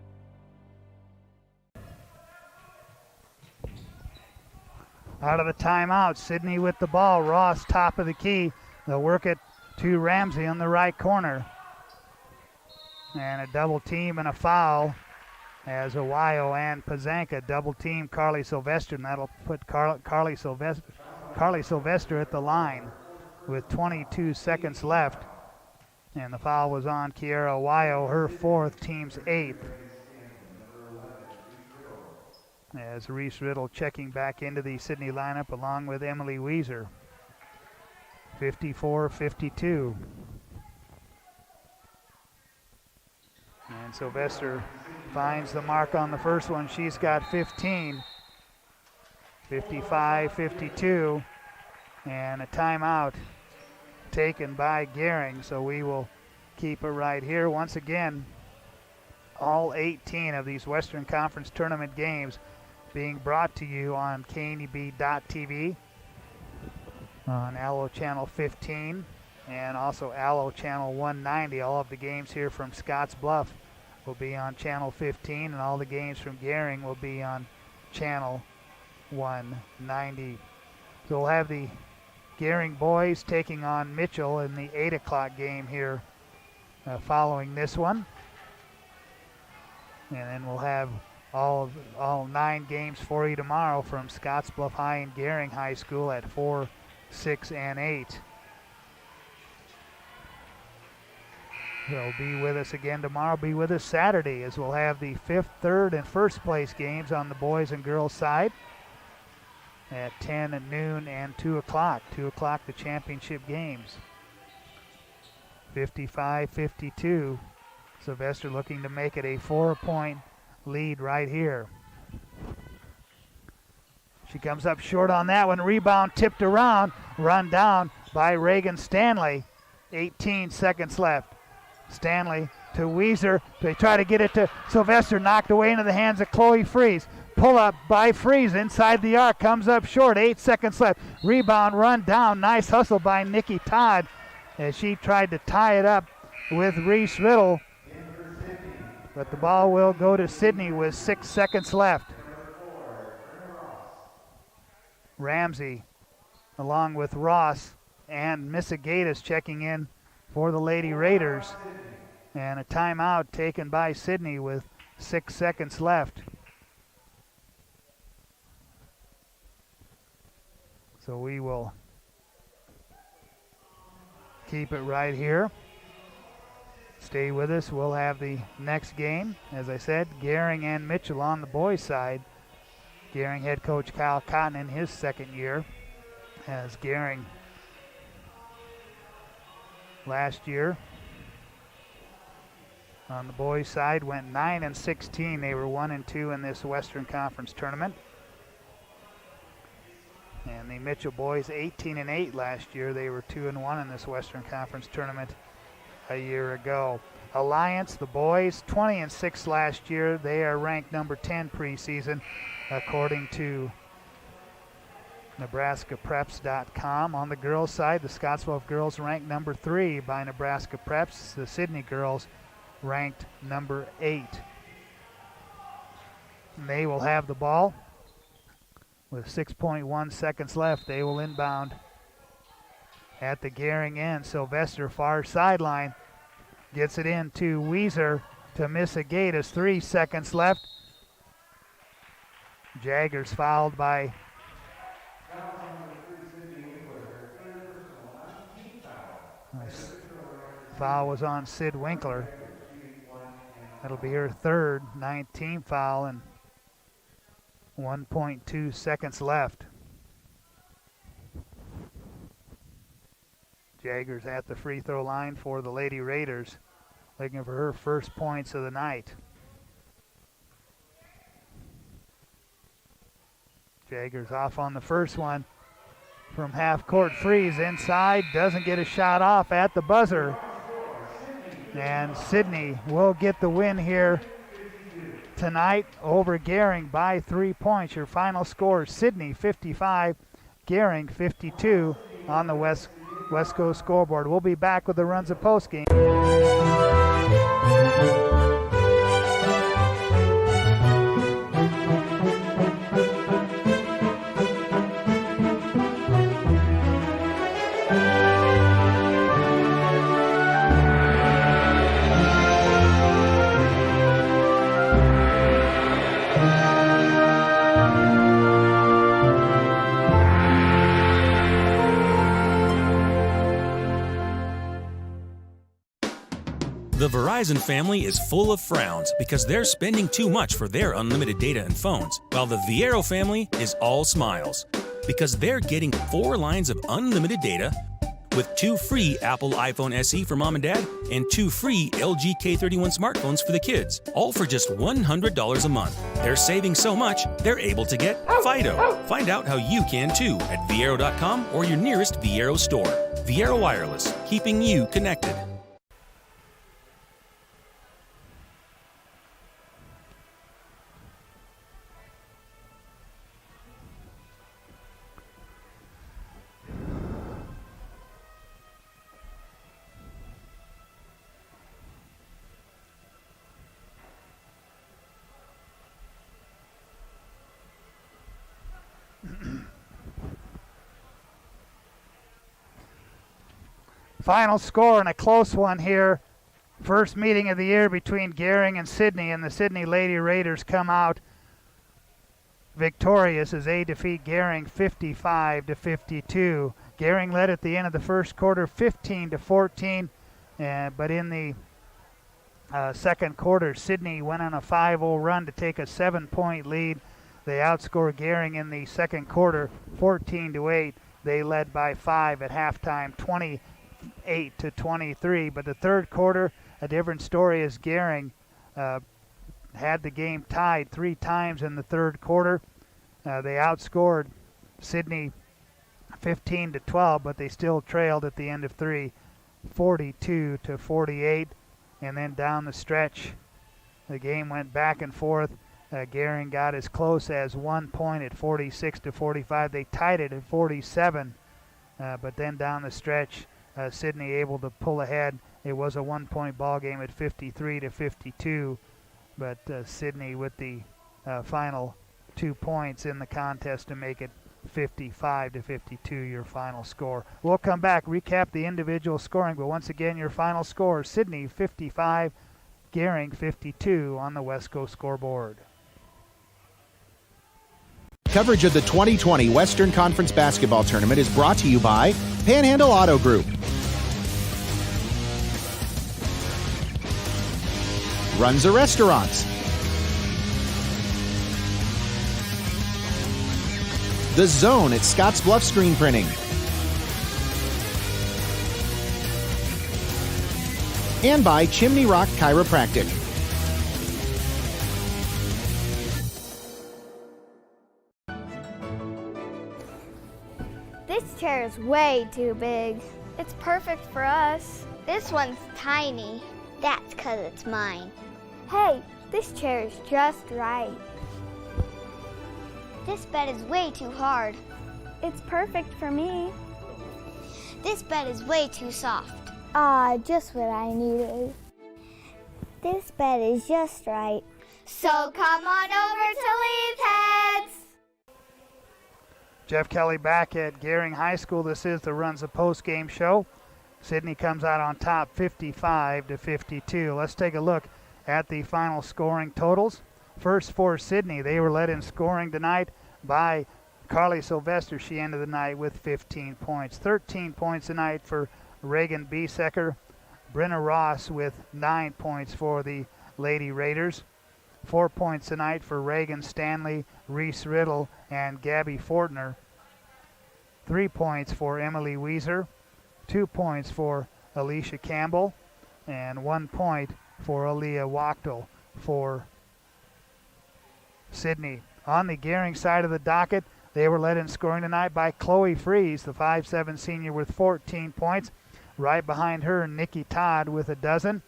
Out of the timeout, Sidney with the ball. Ross top of the key. They'll work it to Ramsey on the right corner. And a double team and a foul as Ohio and Pazanka double team Carly Sylvester, and that'll put Carly Sylvester at the line with 22 seconds left. And the foul was on Kiera Ohio, her 4th, team's 8th. As Reese Riddle checking back into the Sidney lineup along with Emily Weiser. 54-52. And Sylvester finds the mark on the first one. She's got 15. 55-52. And a timeout taken by Gering. So we will keep it right here. Once again, all 18 of these Western Conference Tournament games being brought to you on KNEB.TV, on Allo Channel 15, and also Allo Channel 190. All of the games here from Scottsbluff will be on Channel 15, and all the games from Gering will be on Channel 190. So we'll have the Gering boys taking on Mitchell in the 8 o'clock game here following this one. And then we'll have all 9 games for you tomorrow from Scottsbluff High and Gering High School at 4, 6, and 8. They'll be with us again tomorrow, be with us Saturday, as we'll have the 5th, 3rd, and 1st place games on the boys and girls side at 10 and noon and 2 o'clock. 2 o'clock, the championship games. 55-52. Sylvester looking to make it a 4-point lead right here. She comes up short on that one. Rebound tipped around. Run down by Reagan Stanley. 18 seconds left. Stanley to Weiser. They try to get it to Sylvester. Knocked away into the hands of Chloe Fries. Pull up by Fries inside the arc. Comes up short. 8 seconds left. Rebound, run down. Nice hustle by Nikki Todd as she tried to tie it up with Reese Riddle. But the ball will go to Sidney with 6 seconds left. Ramsey along with Ross and Missigatis checking in for the Lady Raiders. And a timeout taken by Sidney with 6 seconds left. So we will keep it right here. Stay with us. We'll have the next game. As I said, Gering and Mitchell on the boys' side. Gering head coach Kyle Cotton in his 2nd year, as Gering last year on the boys' side went 9-16. They were 1-2 in this Western Conference tournament. And And the Mitchell boys 18-8 last year. They were 2-1 in this Western Conference tournament a year ago. Alliance, the boys, 20-6 last year. They are ranked number 10 preseason, according to NebraskaPreps.com. On the girls' side, the Scottsbluff girls ranked number 3 by Nebraska Preps. The Sidney girls ranked number 8. And they will have the ball with 6.1 seconds left. They will inbound at the Gering end. Sylvester, far sideline, gets it in to Weiser to miss a gate as 3 seconds left. Jaggers fouled by foul was on Sid Winkler. That'll be her third 19 foul and 1.2 seconds left. Jaggers at the free throw line for the Lady Raiders, looking for her first points of the night. Jaggers off on the first one from half court, freeze inside, doesn't get a shot off at the buzzer. And Sidney will get the win here tonight over Gering by 3 points. Your final score, Sidney 55, Gering 52 on the West Coast scoreboard. We'll be back with the runs of postgame. The Verizon family is full of frowns because they're spending too much for their unlimited data and phones, while the Viero family is all smiles because they're getting 4 lines of unlimited data with 2 free Apple iPhone SE for mom and dad and 2 free LG K31 smartphones for the kids, all for just $100 a month. They're saving so much, they're able to get Fido. Find out how you can too at Viero.com or your nearest Viero store. Viero Wireless, keeping you connected. Final score and a close one here. First meeting of the year between Gering and Sidney, and the Sidney Lady Raiders come out victorious as they defeat Gering 55-52. Gering led at the end of the first quarter 15-14, but in the second quarter, Sidney went on a 5-0 run to take a 7-point lead. They outscored Gering in the second quarter 14-8. They led by 5 at halftime, 28-23. But the third quarter, a different story as Gering had the game tied 3 times in the third quarter. They outscored Sidney 15-12, but they still trailed at the end of 3, 42-48. And then down the stretch, the game went back and forth. Gering got as close as 1 point at 46-45. They tied it at 47, but then down the stretch, Sidney able to pull ahead. It was a 1-point ball game at 53-52, but Sidney with the final 2 points in the contest to make it 55-52, your final score. We'll come back, recap the individual scoring, but once again, your final score, Sidney 55, Gering 52 on the West Coast scoreboard. Coverage of the 2020 Western Conference Basketball Tournament is brought to you by Panhandle Auto Group, Runza Restaurants, The Zone at Scottsbluff Screen Printing, and by Chimney Rock Chiropractic. chair is way too big. It's perfect for us. This one's tiny. That's 'cause it's mine. Hey, this chair is just right. This bed is way too hard. It's perfect for me. This bed is way too soft. Ah, just what I needed. This bed is just right. So come on over to Leeds Heads. Jeff Kelly back at Gering High School. This is the Runs a Post-Game show. Sidney comes out on top 55-52. Let's take a look at the final scoring totals. First for Sidney, they were led in scoring tonight by Carly Sylvester. She ended the night with 15 points. 13 points tonight for Reagan Biesecker. Brenna Ross with 9 points for the Lady Raiders. 4 points tonight for Reagan Stanley, Reese Riddle, and Gabby Fortner. 3 points for Emily Weiser. 2 points for Alicia Campbell. And 1 point for Aaliyah Wachtel for Sidney. On the Gering side of the docket, they were led in scoring tonight by Chloe Fries, the 5'7" senior with 14 points. Right behind her, Nikki Todd with a dozen.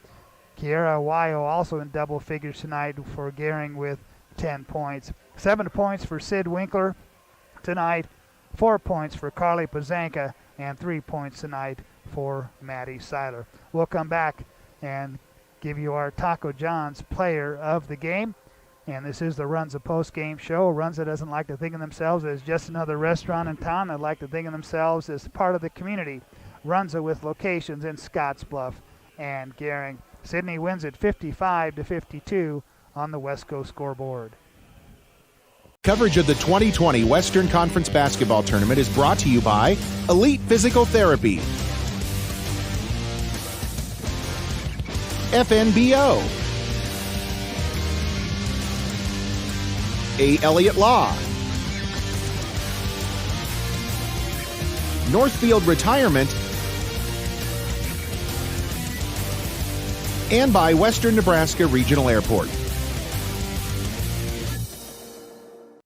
Kiara Wayo also in double figures tonight for Gering with 10 points. 7 points for Sid Winkler tonight, 4 points for Carly Pazanka, and 3 points tonight for Maddie Seiler. We'll come back and give you our Taco John's player of the game. And this is the Runza post-game show. Runza doesn't like to think of themselves as just another restaurant in town. They like to think of themselves as part of the community. Runza with locations in Scottsbluff and Gering. Sidney wins it 55-52 on the Wesco scoreboard. Coverage of the 2020 Western Conference Basketball Tournament is brought to you by Elite Physical Therapy, FNBO, A. Elliott Law, Northfield Retirement, and by Western Nebraska Regional Airport.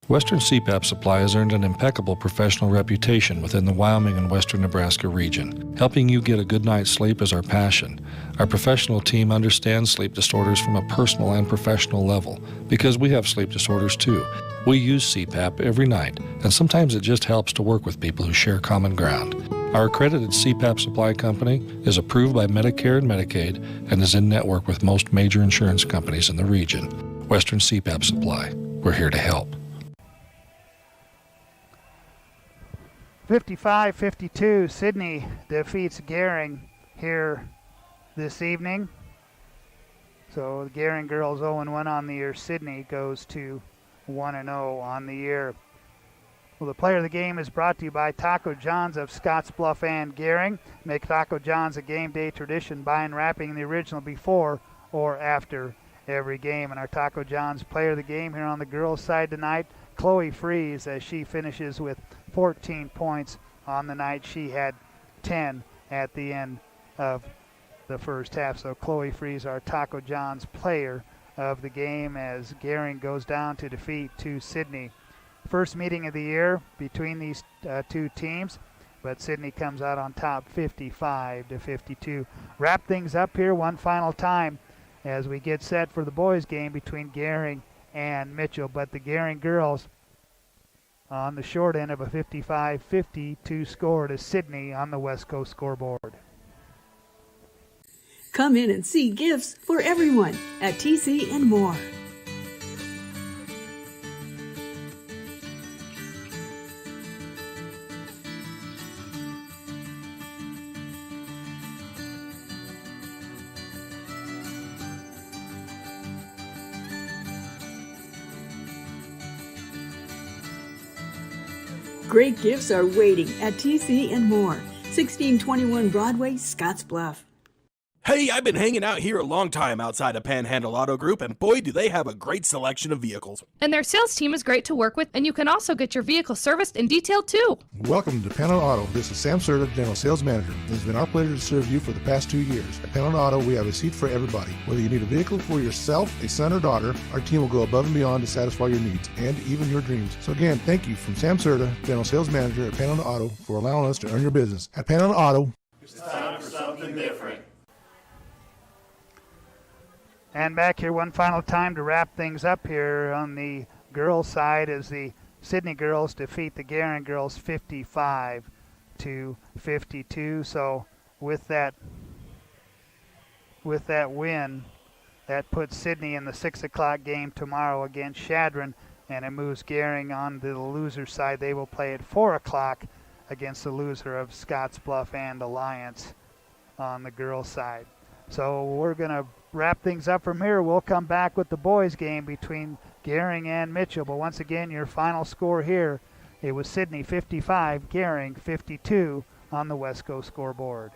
Western CPAP Supply has earned an impeccable professional reputation within the Wyoming and Western Nebraska region. Helping you get a good night's sleep is our passion. Our professional team understands sleep disorders from a personal and professional level, because we have sleep disorders too. We use CPAP every night, and sometimes it just helps to work with people who share common ground. Our accredited CPAP supply company is approved by Medicare and Medicaid and is in network with most major insurance companies in the region. Western CPAP Supply. We're here to help. 55-52, Sidney defeats Gering here this evening. So the Gering girls 0-1 on the year. Sidney goes to 1-0 on the year. Well, the player of the game is brought to you by Taco John's of Scottsbluff and Gering. Make Taco John's a game day tradition by unwrapping the original before or after every game. And our Taco John's player of the game here on the girls' side tonight, Chloe Fries, as she finishes with 14 points on the night. She had 10 at the end of the first half. So Chloe Fries, our Taco John's player of the game, as Gering goes down to defeat to Sidney. First meeting of the year between these two teams, but Sidney comes out on top 55-52. Wrap things up here one final time as we get set for the boys' game between Gering and Mitchell, but the Gering girls on the short end of a 55-52 score to Sidney on the West Coast scoreboard. Come in and see gifts for everyone at TC and More. Great gifts are waiting at TC and More, 1621 Broadway, Scottsbluff. Hey, I've been hanging out here a long time outside of Panhandle Auto Group, and boy, do they have a great selection of vehicles. And their sales team is great to work with, and you can also get your vehicle serviced and detailed too. Welcome to Panhandle Auto. This is Sam Serta, General Sales Manager. It has been our pleasure to serve you for the past 2 years. At Panhandle Auto, we have a seat for everybody. Whether you need a vehicle for yourself, a son, or daughter, our team will go above and beyond to satisfy your needs and even your dreams. So again, thank you from Sam Serta, General Sales Manager at Panhandle Auto, for allowing us to earn your business. At Panhandle Auto, it's time for something different. And back here one final time to wrap things up here on the girls' side as the Sidney girls defeat the Gering girls 55-52. So with that win, that puts Sidney in the 6 o'clock game tomorrow against Shadron, and it moves Gering on to the loser side. They will play at 4 o'clock against the loser of Scottsbluff and Alliance on the girls' side. So we're going to wrap things up from here. We'll come back with the boys' game between Gering and Mitchell. But once again, your final score here, it was Sidney 55, Gering 52 on the Wesco scoreboard.